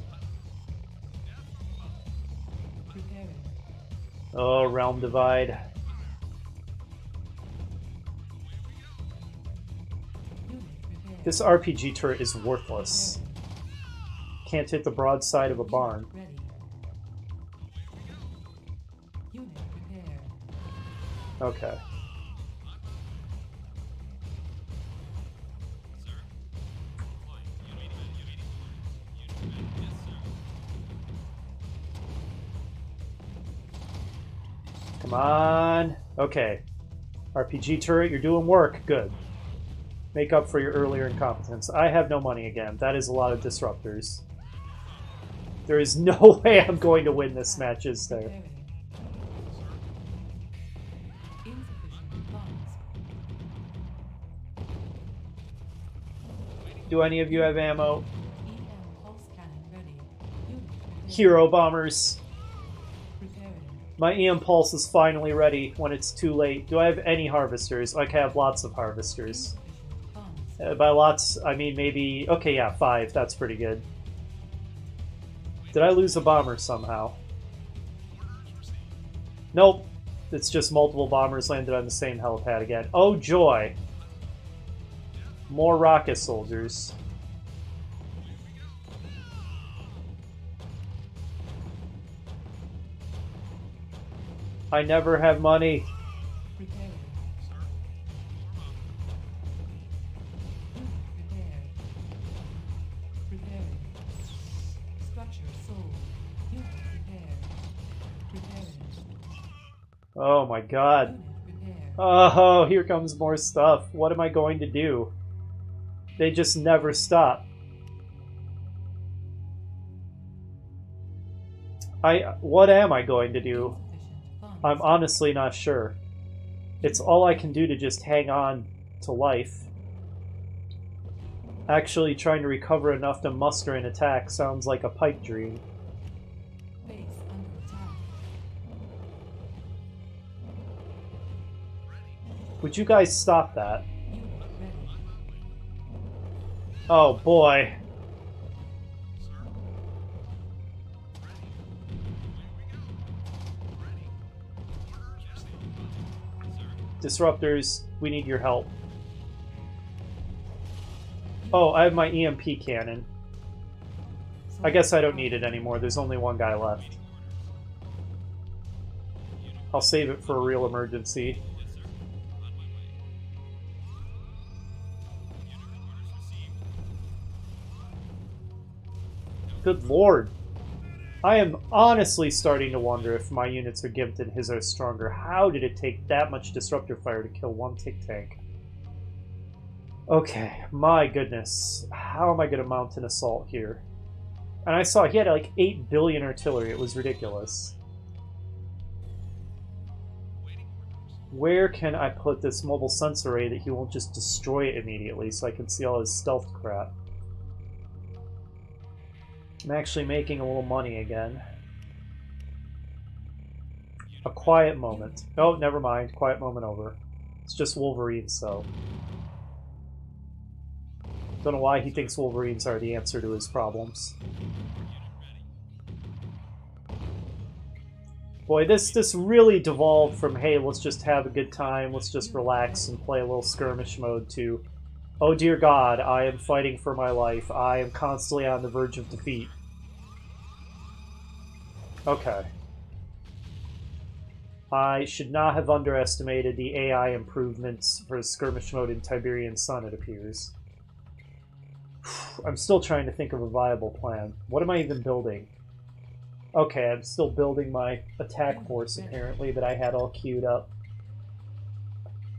Repairing. Oh, realm divide. Unit repaired. This RPG turret is worthless. Can't hit the broadside of a barn. Ready. Unit repaired. Okay. Come on. Okay. RPG turret, you're doing work. Good. Make up for your earlier incompetence. I have no money again. That is a lot of disruptors. There is no way I'm going to win this match, is there? Repairing. Insufficient funds. Do any of you have ammo? EM pulse cannon ready. Unit repaired. Hero bombers. Repairing. My EM pulse is finally ready when it's too late. Do I have any harvesters? Like, I have lots of harvesters. Insufficient funds. By lots, I mean maybe... Okay, yeah, 5. That's pretty good. Did I lose a bomber somehow? Nope. It's just multiple bombers landed on the same helipad again. Oh, joy. More rocket soldiers. I never have money. Preparing. Unit prepared. Preparing. Structure sold. Unit prepared. Preparing. Oh my god. Unit prepared. Oh, here comes more stuff. What am I going to do? They just never stop. What am I going to do? Insufficient funds. I'm honestly not sure. It's all I can do to just hang on to life. Actually, trying to recover enough to muster an attack sounds like a pipe dream. Base under attack. Would you guys stop that? Unit ready. Oh boy. Disruptors, we need your help. Oh, I have my EMP cannon. I guess I don't need it anymore. There's only one guy left. I'll save it for a real emergency. Good lord. I am honestly starting to wonder if my units are gimped and his are stronger. How did it take that much disruptor fire to kill one tick tank? Okay, my goodness. How am I going to mount an assault here? And I saw he had like 8 billion artillery. It was ridiculous. Where can I put this mobile sensor array that he won't just destroy it immediately so I can see all his stealth crap? I'm actually making a little money again. A quiet moment. Oh, never mind. Quiet moment over. It's just Wolverines, so. Don't know why he thinks Wolverines are the answer to his problems. Boy, this really devolved from, hey, let's just have a good time, let's just relax and play a little skirmish mode, to, oh dear god, I am fighting for my life. I am constantly on the verge of defeat. Okay. I should not have underestimated the AI improvements for skirmish mode in Tiberian Sun, it appears. I'm still trying to think of a viable plan. What am I even building? Okay, I'm still building my attack force, apparently, that I had all queued up.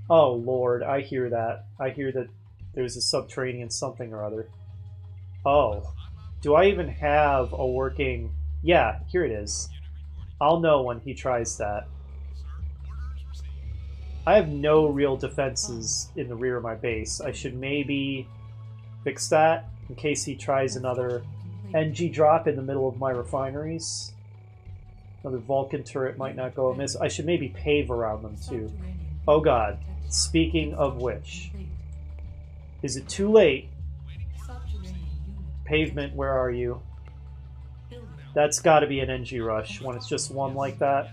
Oh lord, I hear that. I hear that there's a subterranean something or other. Oh. Do I even have a working... Yeah, here it is. I'll know when he tries that. I have no real defenses in the rear of my base. I should maybe fix that in case he tries another NG drop in the middle of my refineries. Another Vulcan turret might not go amiss. I should maybe pave around them too. Oh god. Speaking of which, is it too late? Pavement, where are you? That's got to be an NG rush when it's just one like that.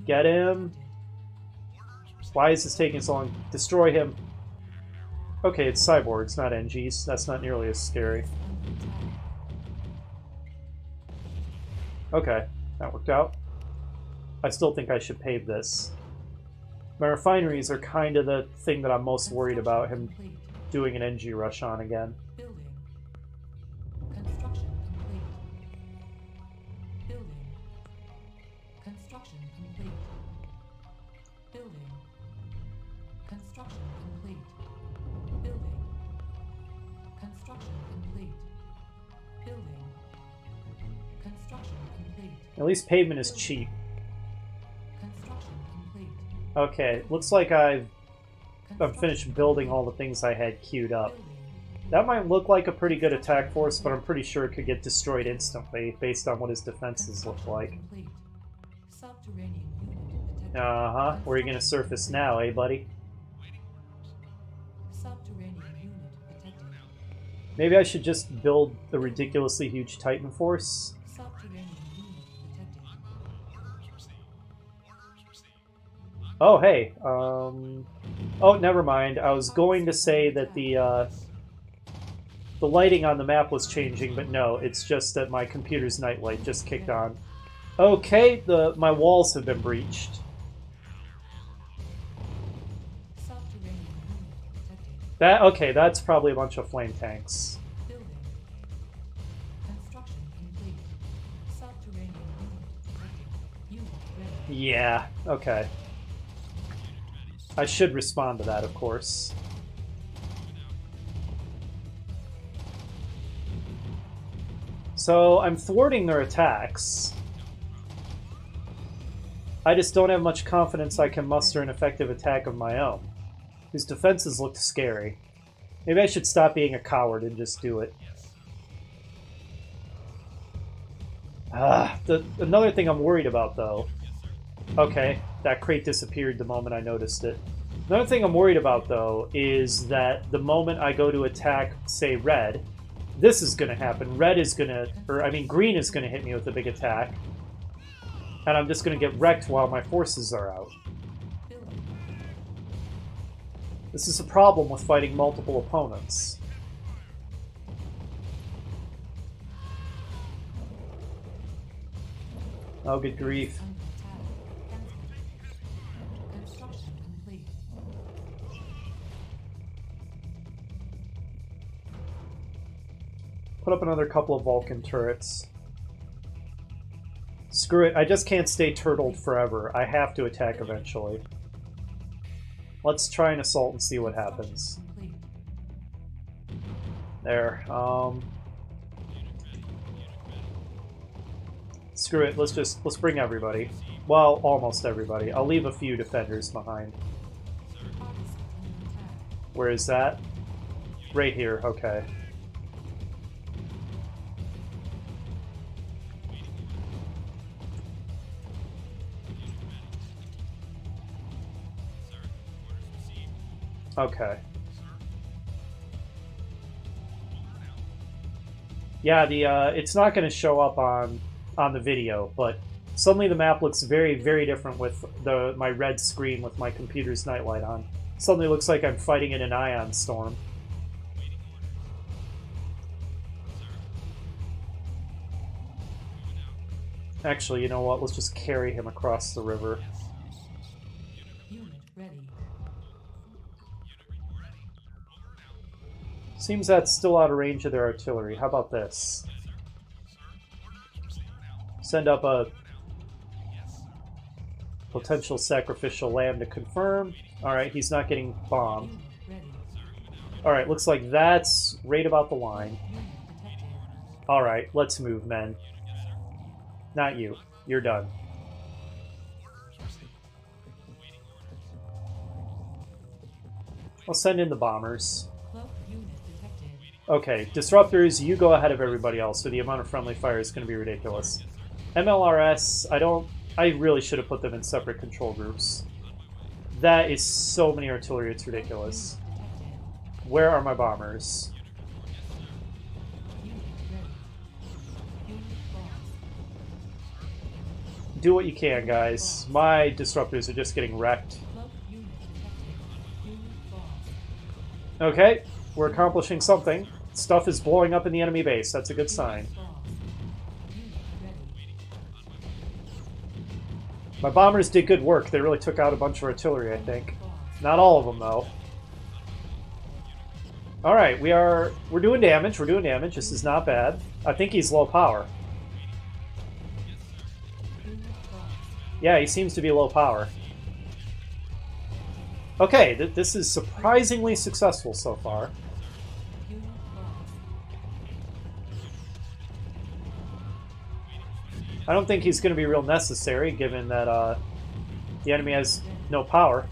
Get him. Why is this taking so long? Destroy him. Okay, it's cyborgs, not NGs. That's not nearly as scary. Okay, that worked out. I still think I should pave this. My refineries are kind of the thing that I'm most worried about, him doing an NG rush on again. Building. Construction complete. Building. Construction complete. Building. Construction complete. Building. Construction complete. Building. Construction complete. At least pavement is cheap. Construction complete. Okay, looks like I'm finished building all the things I had queued up. That might look like a pretty good attack force, but I'm pretty sure it could get destroyed instantly based on what his defenses look like. Uh-huh. Where are you going to surface now, eh, buddy? Maybe I should just build the ridiculously huge Titan force? Oh, hey. Oh, never mind. I was going to say that the lighting on the map was changing, but no, it's just that my computer's nightlight just kicked on. Okay, my walls have been breached. Okay, that's probably a bunch of flame tanks. Building. Construction complete. Subterranean unit detected. Unit ready. Yeah, okay. I should respond to that, of course. So, I'm thwarting their attacks. I just don't have much confidence I can muster an effective attack of my own. His defenses looked scary. Maybe I should stop being a coward and just do it. Another thing I'm worried about, though... Okay, that crate disappeared the moment I noticed it. Another thing I'm worried about, though, is that the moment I go to attack, say, red, this is going to happen. Red is going to... Or, I mean, green is going to hit me with a big attack. And I'm just going to get wrecked while my forces are out. This is a problem with fighting multiple opponents. Oh, good grief. Construction complete. Put up another couple of Vulcan turrets. Screw it, I just can't stay turtled forever. I have to attack eventually. Let's try an assault and see what happens. Complete. There. Screw it, let's bring everybody. Well, almost everybody. I'll leave a few defenders behind. Where is that? Right here, okay. Okay. Yeah, it's not going to show up on the video, but suddenly the map looks very, very different with my red screen with my computer's nightlight on. Suddenly looks like I'm fighting in an ion storm. Actually, you know what? Let's just carry him across the river. Unit ready. Seems that's still out of range of their artillery. How about this? Send up a potential sacrificial lamb to confirm. Alright, he's not getting bombed. Unit ready. Alright, looks like that's right about the line. Unit detected. Alright, let's move, men. Not you. You're done. I'll send in the bombers. Cloak unit detected. Okay, disruptors, you go ahead of everybody else, so the amount of friendly fire is going to be ridiculous. MLRS, I really should have put them in separate control groups. That is so many artillery, it's ridiculous. Unit detected. Where are my bombers? Unit ready. Unit lost. Do what you can, guys. My disruptors are just getting wrecked. Cloak unit detected. Unit lost. Okay, we're accomplishing something. Stuff is blowing up in the enemy base. That's a good sign. Lost. Unit ready. My bombers did good work. They really took out a bunch of artillery, I think. Lost. Not all of them, though. Alright, we're doing damage. We're doing damage. This is not bad. I think he's low power. Unit lost. Yeah, he seems to be low power. Okay, this is surprisingly successful so far. Unit lost. I don't think he's going to be real necessary, given that the enemy has no power.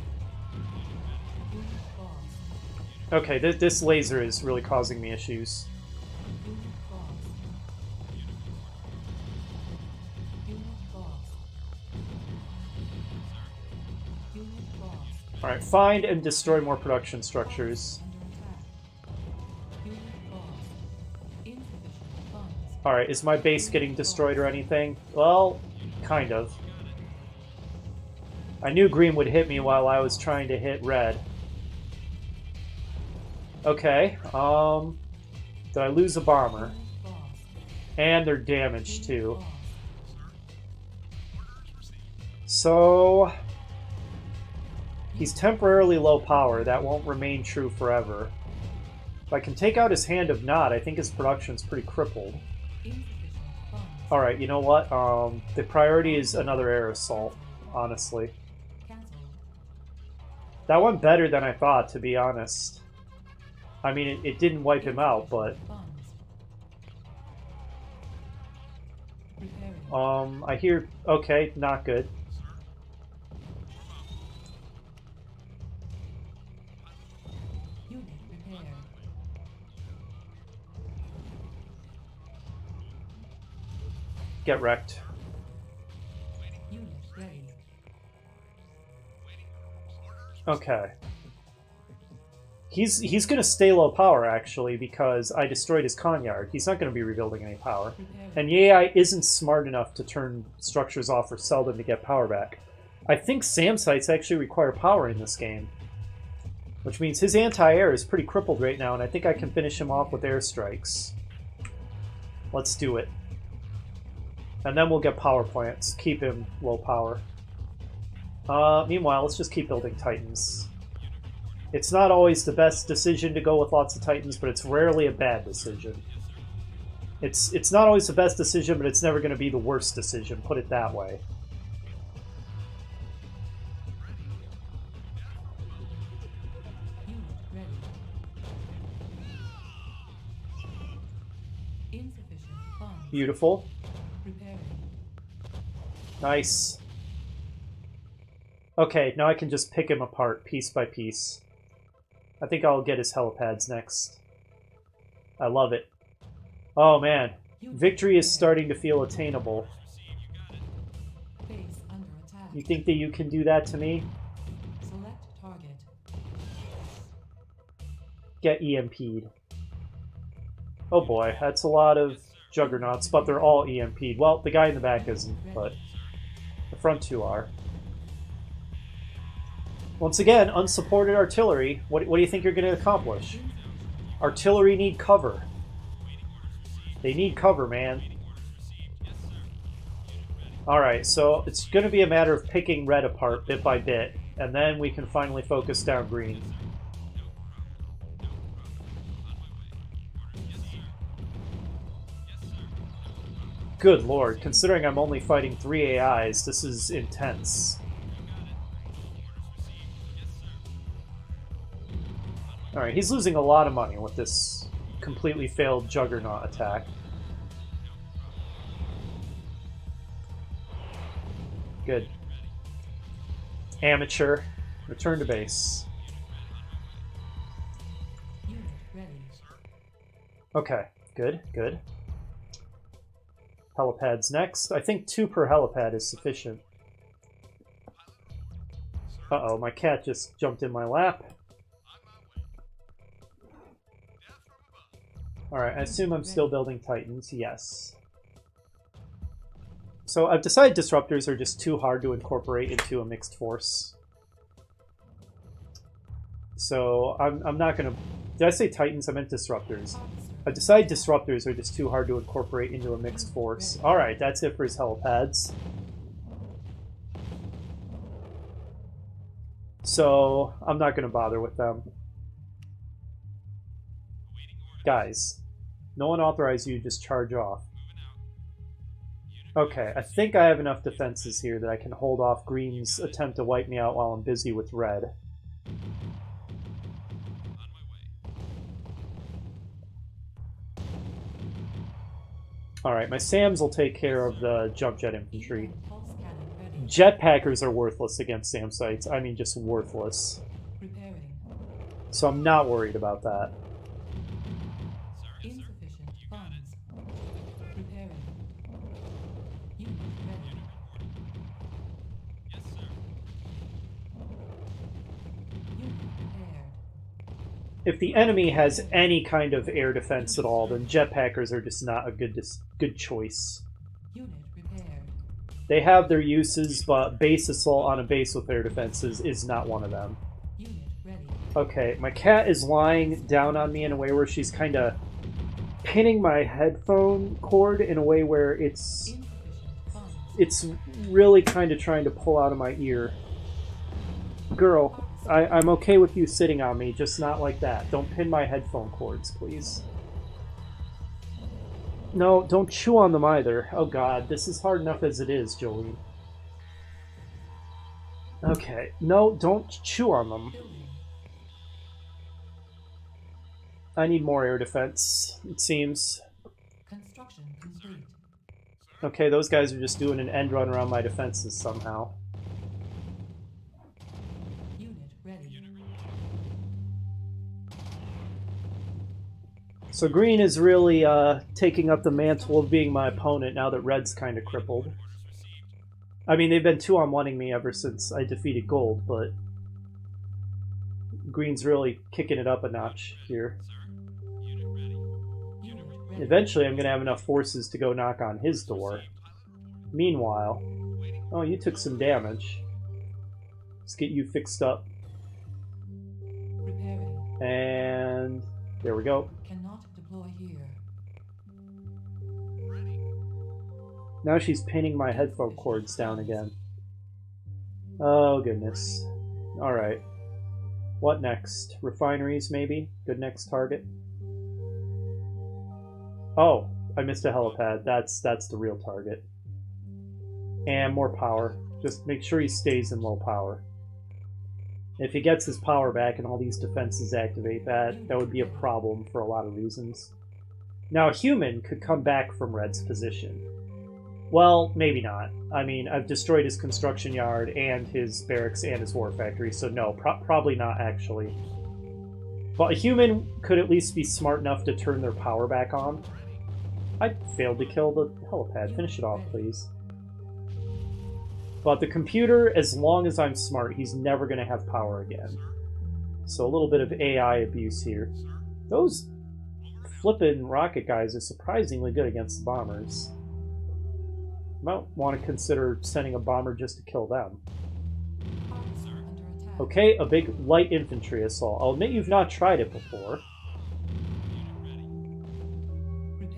Unit lost. Okay, this laser is really causing me issues. Unit lost. Unit lost. Unit lost. Alright, find and destroy more production structures. Under attack. Unit lost. Insufficient funds. Alright, is my base getting destroyed or anything? Well, kind of. I knew green would hit me while I was trying to hit red. Okay. Did I lose a bomber? Lost. And they're damaged too. Lost. So he's temporarily low power. That won't remain true forever. If I can take out his Hand of Nod, I think his production's pretty crippled. Insufficient funds. Alright, you know what? The priority is another air assault, honestly. Cancelled. That went better than I thought, to be honest. I mean, it didn't wipe him out, but... Funds. Repairing. I hear... Okay, not good. Unit repaired. Get wrecked. Unit ready. Okay. He's gonna stay low power, actually, because I destroyed his con yard. He's not gonna be rebuilding any power. Repairing. And the AI isn't smart enough to turn structures off or sell them to get power back. I think SAM sites actually require power in this game. Which means his anti-air is pretty crippled right now, and I think I can finish him off with airstrikes. Let's do it. And then we'll get power plants. Keep him low power. Meanwhile, let's just keep building Titans. It's not always the best decision to go with lots of Titans, but it's rarely a bad decision. It's not always the best decision, but it's never going to be the worst decision, put it that way. Unit ready. Insufficient funds. Beautiful. Repairing. Nice. Okay, now I can just pick him apart piece by piece. I think I'll get his helipads next. I love it. Oh man, Unit victory is repaired. starting to feel attainable. Base under attack. You think that you can do that to me? Select target. Get EMP'd. Oh boy, that's a lot of juggernauts, but they're all EMP'd. Well, the guy in the back isn't, but the front two are. Once again, unsupported artillery. What do you think you're going to accomplish? Artillery need cover. They need cover, man. Alright, so it's going to be a matter of picking red apart bit by bit, and then we can finally focus down green. Good lord, considering I'm only fighting 3 AIs, this is intense. Alright, he's losing a lot of money with this completely failed Juggernaut attack. Good. Amateur. Return to base. Unit ready. Okay, good, good. Helipads next. I think 2 per helipad is sufficient. Uh-oh, my cat just jumped in my lap. Alright, I assume I'm still building Titans. Yes. So I've decided Disruptors are just too hard to incorporate into a mixed force. So I'm not going to... Did I say Titans? I meant Disruptors. I've decided Disruptors are just too hard to incorporate into a mixed force. Alright, that's it for his helipads. So I'm not going to bother with them. Guys, no one authorized you to just charge off. Okay, I think I have enough defenses here that I can hold off Green's attempt to wipe me out while I'm busy with Red. Alright, my SAMs will take care of the jump jet infantry. Pulse cannon ready. Jetpackers are worthless against SAM sites. I mean, just worthless. Repairing. So I'm not worried about that. Insufficient funds. Repairing. Unit ready. Unit prepared. If the enemy has any kind of air defense at all, then jetpackers are just not a good choice. Unit repaired. They have their uses, but base assault on a base with air defenses is not one of them. Unit ready. Okay, my cat is lying down on me in a way where she's kind of pinning my headphone cord in a way where it's really kind of trying to pull out of my ear. Girl, I'm okay with you sitting on me, just not like that. Don't pin my headphone cords, please. No, don't chew on them either. Oh god, this is hard enough as it is, Jolene. Okay, no, don't chew on them. I need more air defense, it seems. Construction complete. Okay, those guys are just doing an end run around my defenses somehow. Unit ready. So green is really taking up the mantle of being my opponent now that red's kind of crippled. I mean, they've been 2-on-1ing me ever since I defeated gold, but green's really kicking it up a notch here. Eventually, I'm going to have enough forces to go knock on his door. Meanwhile... Oh, you took some damage. Let's get you fixed up. Preparing. And... there we go. Cannot deploy here. Now she's pinning my headphone cords down again. Oh, goodness. Alright. What next? Refineries, maybe? Good next target? Oh, I missed a helipad. That's the real target. And more power. Just make sure he stays in low power. If he gets his power back and all these defenses activate, that would be a problem for a lot of reasons. Now, a human could come back from red's position. Well, maybe not. I mean, I've destroyed his construction yard and his barracks and his war factory, so no, probably not actually. But a human could at least be smart enough to turn their power back on. I failed to kill the helipad. Finish it off, please. But the computer, as long as I'm smart, he's never going to have power again. So a little bit of AI abuse here. Those flippin' rocket guys are surprisingly good against the bombers. Might want to consider sending a bomber just to kill them. Okay, a big light infantry assault. I'll admit you've not tried it before.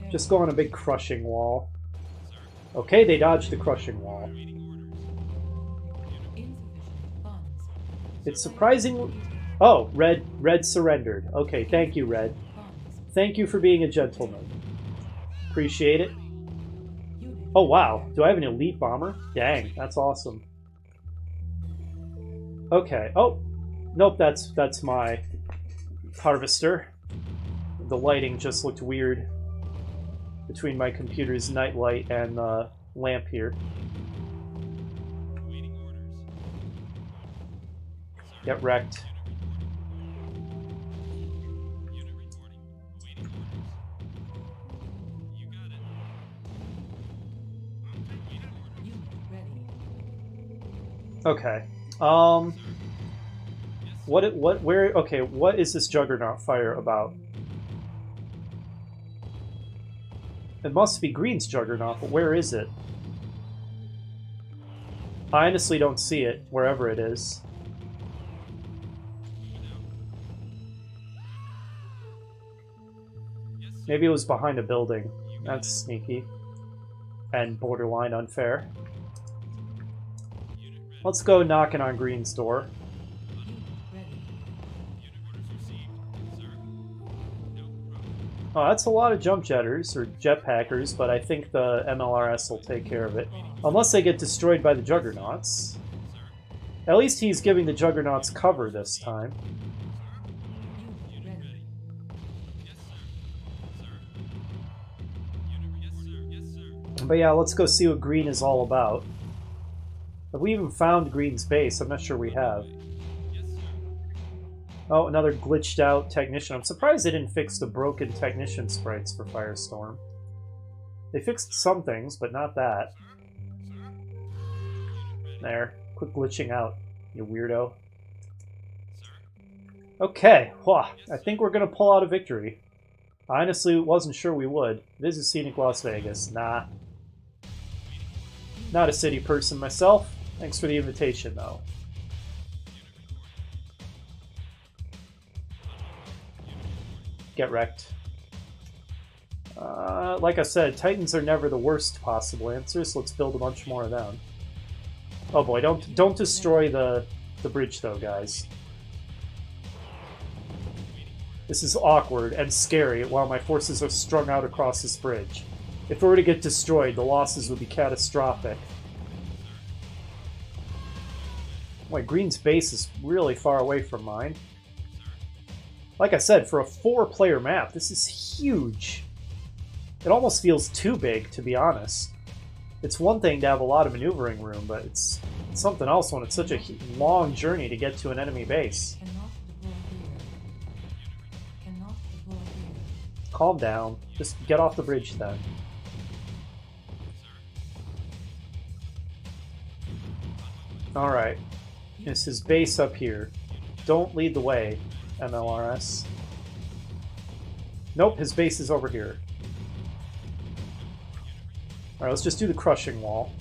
Just go on a big crushing wall. Okay, they dodged the crushing wall. It's surprising... Oh, Red surrendered. Okay, thank you, Red. Thank you for being a gentleman. Appreciate it. Oh, wow. Do I have an elite bomber? Dang, that's awesome. Okay. Oh, nope, that's my harvester. The lighting just looked weird between my computer's nightlight and the lamp here. Get wrecked. Okay. What is this Juggernaut fire about? It must be Green's Juggernaut, but where is it? I honestly don't see it, wherever it is. Maybe it was behind a building. That's sneaky. And borderline unfair. Let's go knocking on Green's door. Oh, that's a lot of jump jetters, or jetpackers, but I think the MLRS will take care of it. Unless they get destroyed by the Juggernauts. At least he's giving the Juggernauts cover this time. But yeah, let's go see what Green is all about. Have we even found Green's base? I'm not sure we have. Oh, another glitched out technician. I'm surprised they didn't fix the broken technician sprites for Firestorm. They fixed some things, but not that. There. Quit glitching out, you weirdo. Okay, I think we're going to pull out a victory. I honestly wasn't sure we would. Visit scenic Las Vegas. Nah. Not a city person myself. Thanks for the invitation, though. Get wrecked. Like I said, Titans are never the worst possible answer, so let's build a bunch more of them. Oh boy, don't destroy the bridge though, guys. This is awkward and scary while my forces are strung out across this bridge. If it were to get destroyed, the losses would be catastrophic. My green's base is really far away from mine. Like I said, for a 4-player map, this is huge. It almost feels too big, to be honest. It's one thing to have a lot of maneuvering room, but it's something else when it's such a long journey to get to an enemy base. Calm down. Just get off the bridge then. Alright. It's his base up here. Don't lead the way, MLRS. Nope, his base is over here. Alright, let's just do the crushing wall.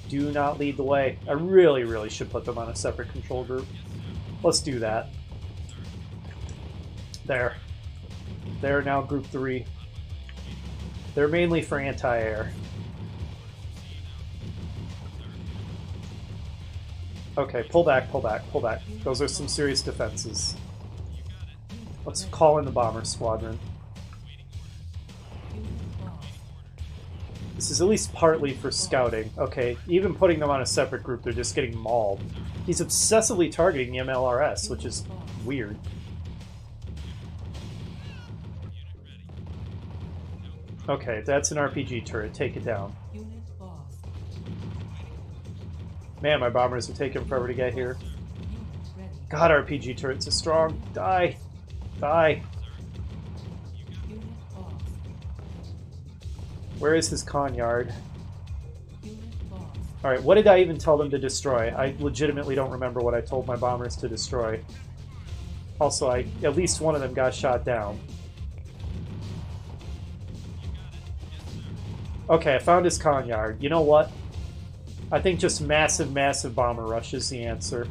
Do not lead the way. I really, really should put them on a separate control group. Let's do that. There. They're now group 3. They're mainly for anti-air. Okay, pull back, pull back, pull back. Those are some serious defenses. Let's call in the bomber squadron. This is at least partly for scouting. Okay, even putting them on a separate group, they're just getting mauled. He's obsessively targeting the MLRS, which is weird. Okay, that's an RPG turret. Take it down. Man, my bombers are taking forever to get here. God, RPG turrets are strong. Die! Die! Where is his con yard? Alright, what did I even tell them to destroy? I legitimately don't remember what I told my bombers to destroy. Also, at least one of them got shot down. Okay, I found his con yard. You know what? I think just massive, massive bomber rush is the answer.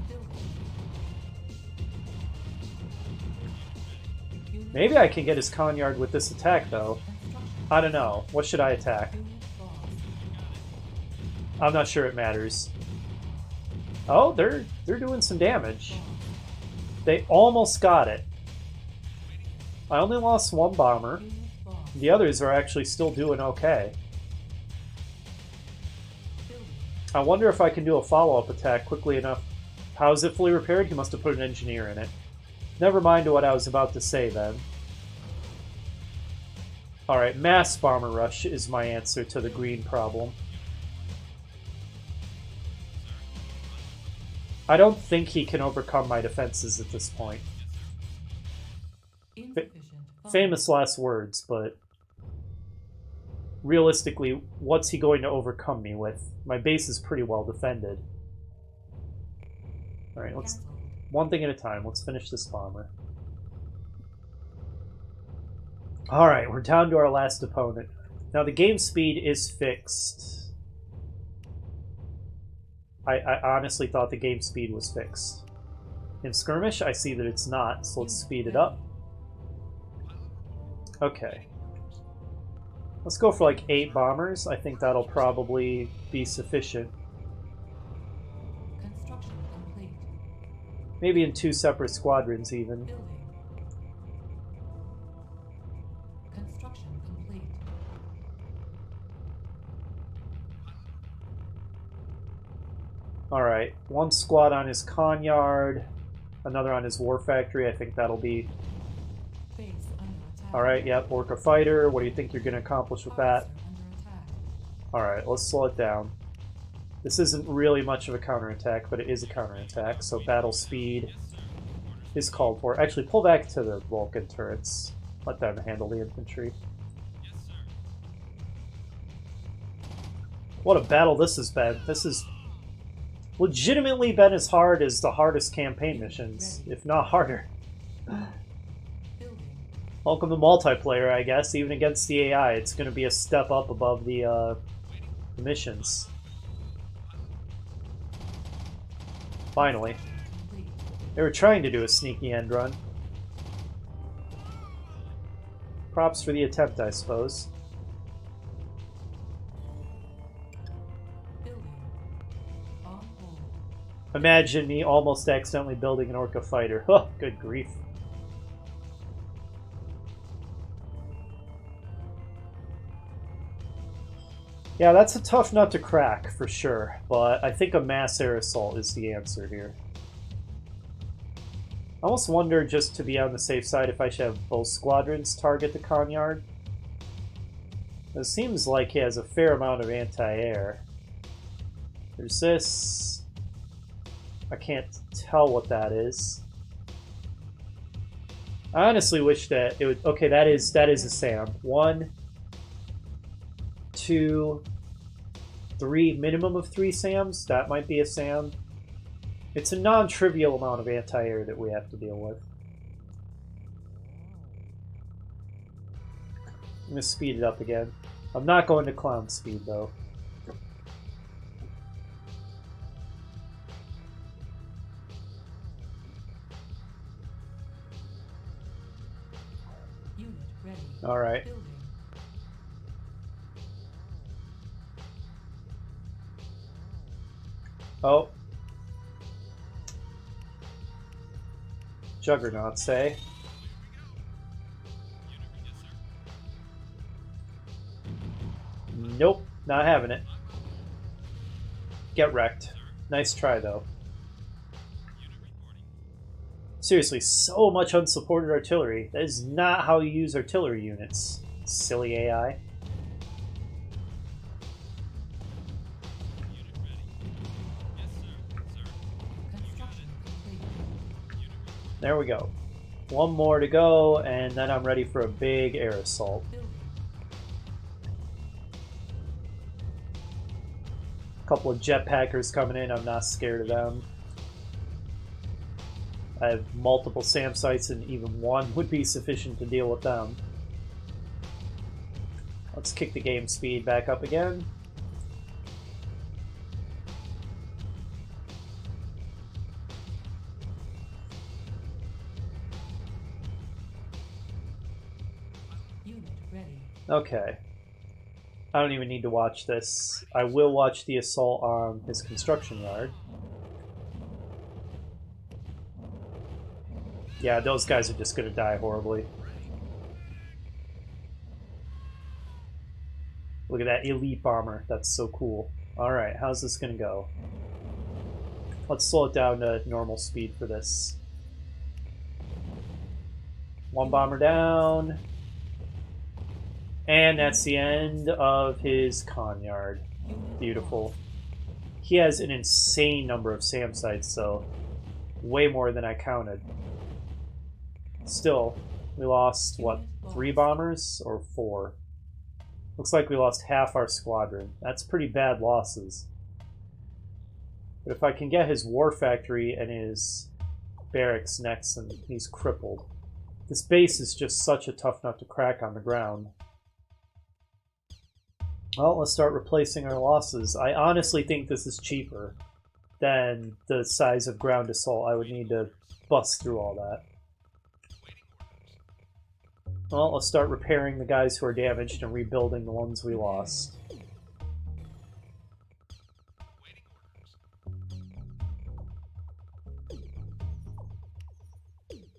Maybe I can get his con yard with this attack, though. I don't know. What should I attack? I'm not sure it matters. Oh, they're doing some damage. They almost got it. I only lost one bomber. The others are actually still doing okay. I wonder if I can do a follow-up attack quickly enough. How is it fully repaired? He must have put an engineer in it. Never mind what I was about to say then. Alright, mass bomber rush is my answer to the green problem. I don't think he can overcome my defenses at this point. Famous last words, but realistically, what's he going to overcome me with? My base is pretty well defended. Alright, let's... one thing at a time. Let's finish this bomber. Alright, we're down to our last opponent. Now, the game speed is fixed. I honestly thought the game speed was fixed. In Skirmish, I see that it's not, so let's speed it up. Okay. Let's go for like 8 bombers. I think that'll probably be sufficient. Construction complete. Maybe in 2 separate squadrons even. Building. Construction complete. Alright, 1 squad on his con yard, another on his war factory. I think that'll be... Base under attack. Alright, yep, Orca Fighter. What do you think you're going to accomplish with that? Officer under attack. Alright, let's slow it down. This isn't really much of a counterattack, but it is a counterattack, so battle speed is called for. Actually, pull back to the Vulcan turrets. Let them handle the infantry. What a battle this has been. This has legitimately been as hard as the hardest campaign missions, if not harder. Building. Welcome to multiplayer, I guess. Even against the AI, it's going to be a step up above the missions. Finally. Complete. They were trying to do a sneaky end run. Props for the attempt, I suppose. Building. On hold. Imagine me almost accidentally building an Orca fighter. Oh, good grief. Yeah, that's a tough nut to crack, for sure. But I think a mass air assault is the answer here. I almost wonder, just to be on the safe side, if I should have both squadrons target the con yard. It seems like he has a fair amount of anti-air. There's this. I can't tell what that is. I honestly wish that it would. Okay, that is a SAM. 1, 2, 3, minimum of 3 SAMs. That might be a SAM. It's a non-trivial amount of anti-air that we have to deal with. I'm going to speed it up again. I'm not going to clown speed, though. Unit ready. All right. Building. Oh. Juggernauts, eh? Nope, not having it. Get wrecked. Nice try, though. Seriously, so much unsupported artillery. That is not how you use artillery units. Silly AI. Construction complete. There we go. One more to go, and then I'm ready for a big air assault. Building. A couple of jetpackers coming in. I'm not scared of them. I have multiple SAM sites, and even one would be sufficient to deal with them. Let's kick the game speed back up again. Unit ready. Okay. I don't even need to watch this. I will watch the assault on his construction yard. Yeah, those guys are just going to die horribly. Look at that elite bomber. That's so cool. Alright, how's this going to go? Let's slow it down to normal speed for this. One bomber down. And that's the end of his con yard. Beautiful. He has an insane number of SAM sites, so way more than I counted. Still, we lost, what, 3 bombers? Or 4? Looks like we lost half our squadron. That's pretty bad losses. But if I can get his war factory and his barracks next, and he's crippled. This base is just such a tough nut to crack on the ground. Well, let's start replacing our losses. I honestly think this is cheaper than the size of ground assault. I would need to bust through all that. Well, let's start repairing the guys who are damaged and rebuilding the ones we lost.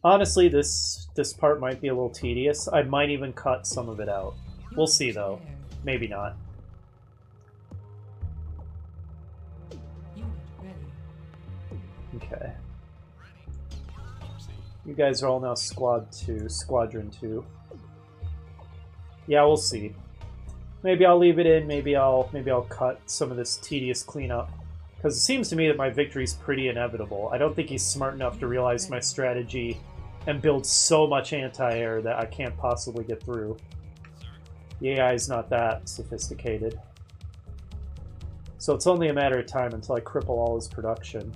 Honestly, this part might be a little tedious. I might even cut some of it out. We'll see, though. Maybe not. Unit ready. Okay. You guys are all now Squadron 2. Yeah, we'll see. Maybe I'll leave it in, maybe I'll cut some of this tedious cleanup. Because it seems to me that my victory's pretty inevitable. I don't think he's smart enough to realize my strategy and build so much anti-air that I can't possibly get through. The AI is not that sophisticated. So it's only a matter of time until I cripple all his production.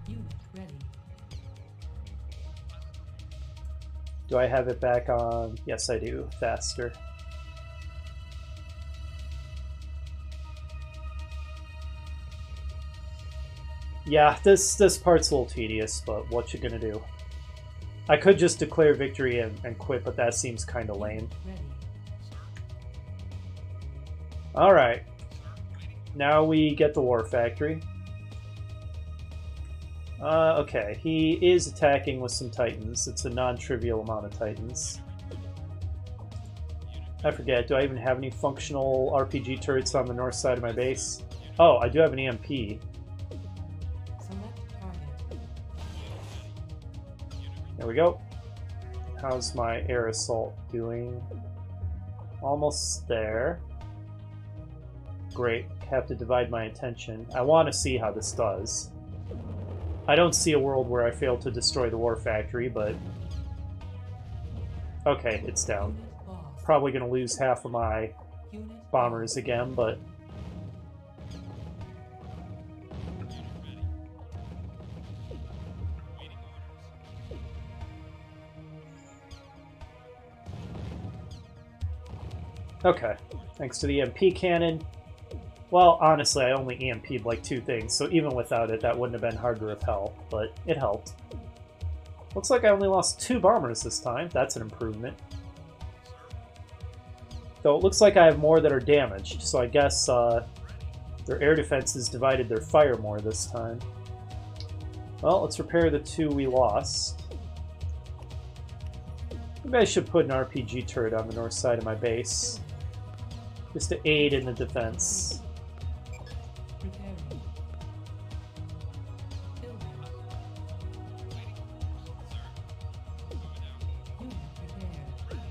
Unit ready. Do I have it back on? Yes, I do. Faster. Yeah, this part's a little tedious, but what you gonna do? I could just declare victory and quit, but that seems kind of lame. Ready. Alright. Now we get the War Factory. Okay, he is attacking with some Titans. It's a non-trivial amount of Titans. I forget, do I even have any functional RPG turrets on the north side of my base? Oh, I do have an EMP. Select target. There we go. How's my air assault doing? Almost there. Great. Have to divide my attention. I want to see how this does. I don't see a world where I fail to destroy the War Factory, but... Okay, it's down. Unit lost. Probably going to lose half of my Unit bombers again, but... Okay, thanks to the EMP cannon. Well, honestly, I only EMP'd like 2 things, so even without it, that wouldn't have been hard to repel, but it helped. Looks like I only lost 2 bombers this time. That's an improvement. Though it looks like I have more that are damaged, so I guess their air defenses divided their fire more this time. Well, let's repair the 2 we lost. Maybe I should put an RPG turret on the north side of my base, just to aid in the defense. preparing. Building. Unit prepared.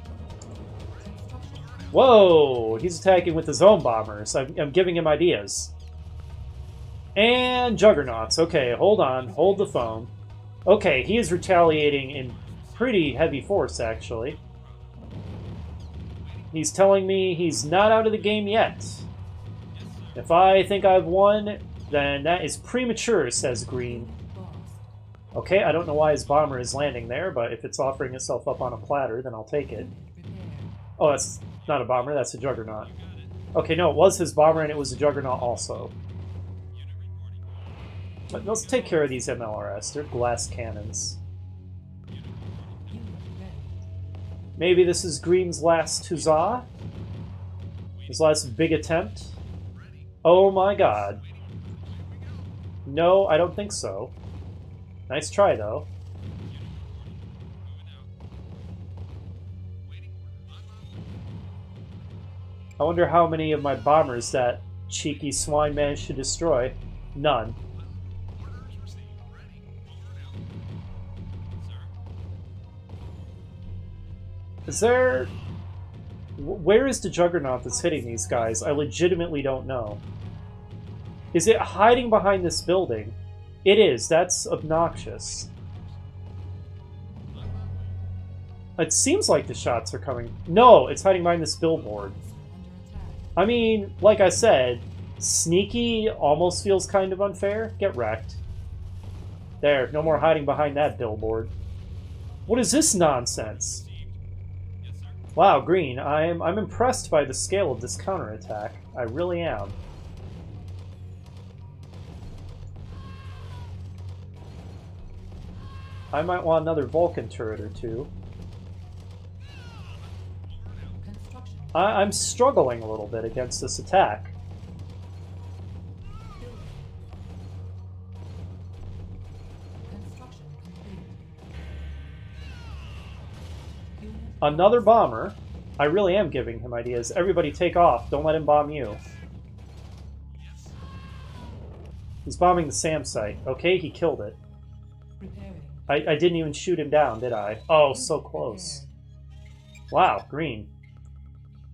Construction. Whoa! He's attacking with his own bombers. I'm giving him ideas. And Juggernauts. Okay, hold on. Hold the phone. Okay, he is retaliating in pretty heavy force, actually. He's telling me he's not out of the game yet. If I think I've won, then that is premature, says Green. Lost. Okay, I don't know why his bomber is landing there, but if it's offering itself up on a platter, then I'll take it. Unit prepared. Oh, that's not a bomber, that's a Juggernaut. Okay, no, it was his bomber and it was a Juggernaut also. But let's take care of these MLRS. They're glass cannons. Unit ready. Maybe this is Green's last huzzah? His last big attempt? Oh my god. No, I don't think so. Nice try, though. I wonder how many of my bombers that cheeky swine managed to destroy. None. Is there... Where is the Juggernaut that's hitting these guys? I legitimately don't know. Is it hiding behind this building? It is. That's obnoxious. It seems like the shots are coming... No, it's hiding behind this billboard. Under attack. I mean, like I said, sneaky almost feels kind of unfair. Get wrecked. There, no more hiding behind that billboard. What is this nonsense? Wow, Green, I'm impressed by the scale of this counterattack. I really am. I might want another Vulcan turret or 2. Construction. I'm struggling a little bit against this attack. Building. Construction complete. Unit Another bomber. I really am giving him ideas. Everybody take off. Don't let him bomb you. He's bombing the SAM site. Okay, he killed it. preparing. I didn't even shoot him down, did I? Oh, so close. Wow, Green.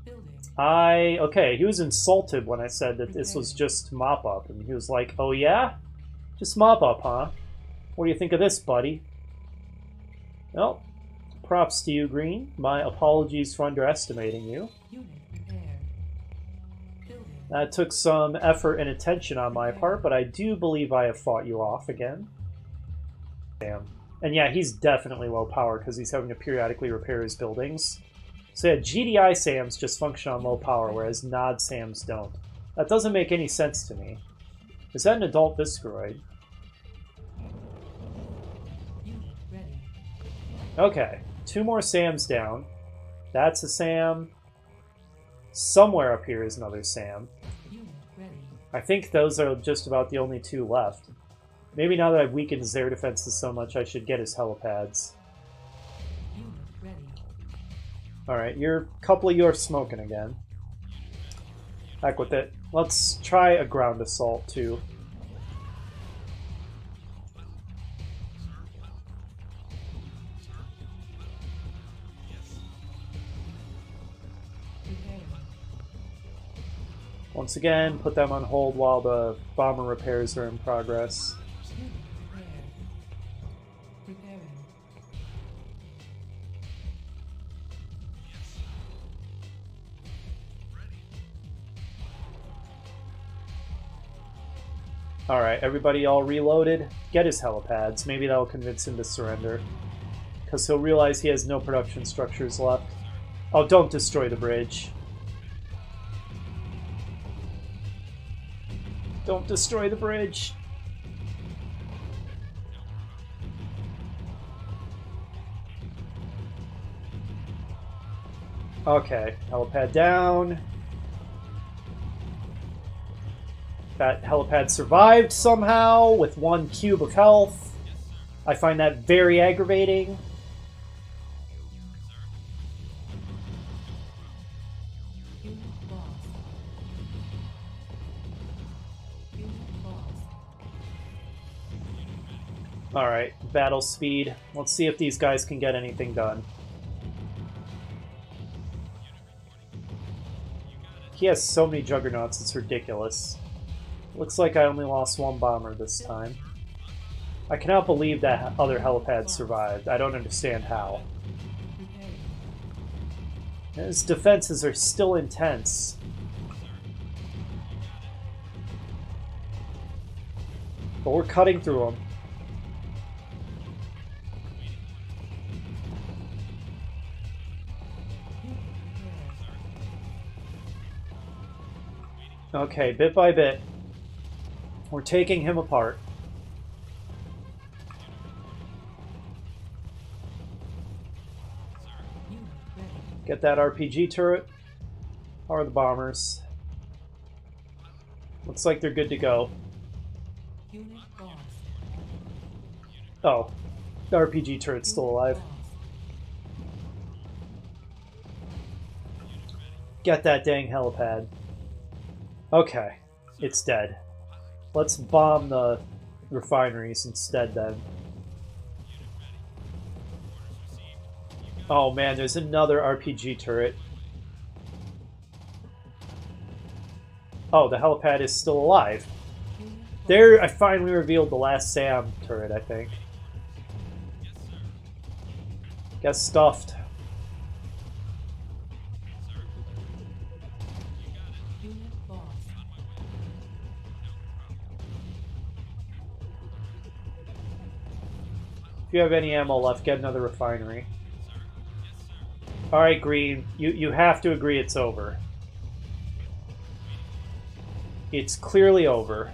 Building. Okay, he was insulted when I said that this was just mop-up, and he was like, oh yeah? Just mop-up, huh? What do you think of this, buddy? Well, props to you, Green. My apologies for underestimating you. Unit prepared. Building. That took some effort and attention on my part, but I do believe I have fought you off again. Damn. And yeah, he's definitely low power because he's having to periodically repair his buildings. So yeah, GDI SAMs just function on low power, whereas NOD SAMs don't. That doesn't make any sense to me. Is that an adult Visceroid? Okay, 2 more SAMs down. That's a SAM. Somewhere up here is another SAM. Unit ready. I think those are just about the only 2 left. Maybe now that I've weakened his air defenses so much, I should get his helipads. Unit ready. Alright, a couple of you are smoking again. Heck with it. Let's try a ground assault, too. Preparing. Once again, put them on hold while the bomber repairs are in progress. Unit prepared. Preparing. Alright, everybody all reloaded? Get his helipads. Maybe that'll convince him to surrender. Because he'll realize he has no production structures left. Oh, don't destroy the bridge. Don't destroy the bridge. Okay, helipad down. That helipad survived somehow with 1 cube of health. I find that very aggravating. Unit lost. Unit lost. Alright, battle speed. Let's see if these guys can get anything done. He has so many juggernauts, it's ridiculous. Looks like I only lost 1 bomber this time. I cannot believe that other helipad survived. I don't understand how. Preparing. His defenses are still intense. But we're cutting through them. Unit prepared. Okay, bit by bit. We're taking him apart. Unit ready. Get that RPG turret. How are the bombers? Looks like they're good to go. Unit lost. Oh, the RPG turret's still alive. Lost. Get that dang helipad. Okay, it's dead. Let's bomb the refineries instead then. Oh man, there's another RPG turret. Oh, the helipad is still alive. Unit lost. There, I finally revealed the last SAM turret, I think. Get stuffed. Unit lost. If you have any ammo left, get another refinery. Alright, Green, you have to agree it's over. It's clearly over.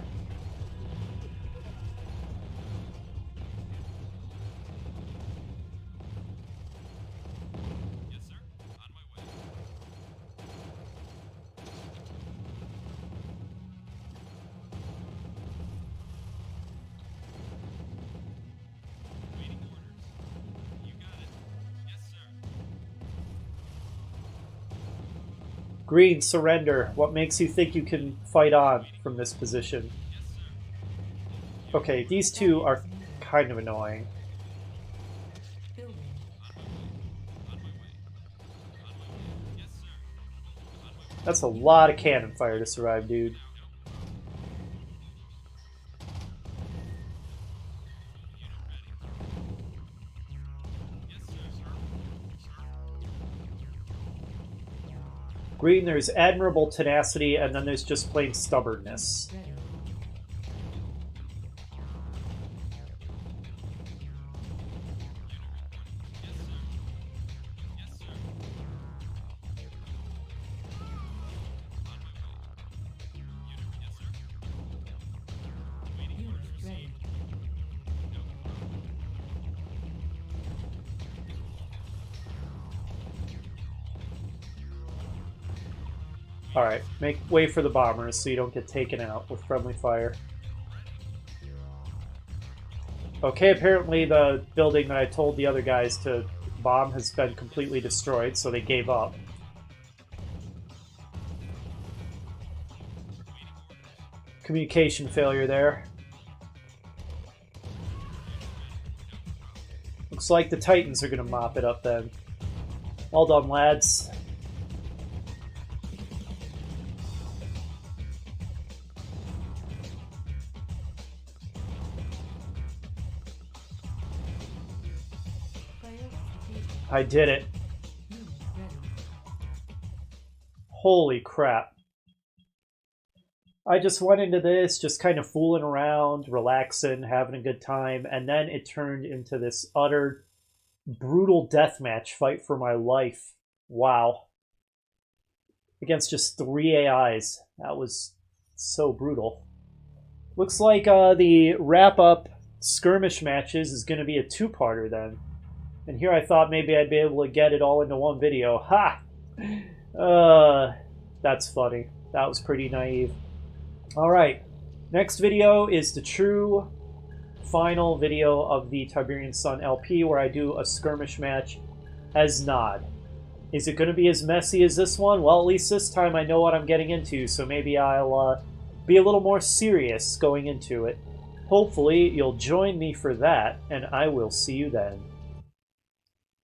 Green, surrender. What makes you think you can fight on from this position? Okay, these two are kind of annoying. Building. That's a lot of cannon fire to survive, dude. Green, there's admirable tenacity, and then there's just plain stubbornness. Ready. Unit ready. Alright, make way for the bombers so you don't get taken out with friendly fire. Okay, apparently the building that I told the other guys to bomb has been completely destroyed, so they gave up. Communication failure there. Looks like the Titans are going to mop it up then. Well done, lads. I did it. Holy crap. I just went into this just kind of fooling around, relaxing, having a good time, and then it turned into this utter brutal deathmatch fight for my life. Wow. Against just 3 AIs. That was so brutal. Looks like the wrap-up skirmish matches is going to be a 2-parter then. And here I thought maybe I'd be able to get it all into one video. Ha! That's funny. That was pretty naive. Alright, next video is the true final video of the Tiberian Sun LP where I do a skirmish match as Nod. Is it going to be as messy as this one? Well, at least this time I know what I'm getting into, so maybe I'll be a little more serious going into it. Hopefully, you'll join me for that, and I will see you then.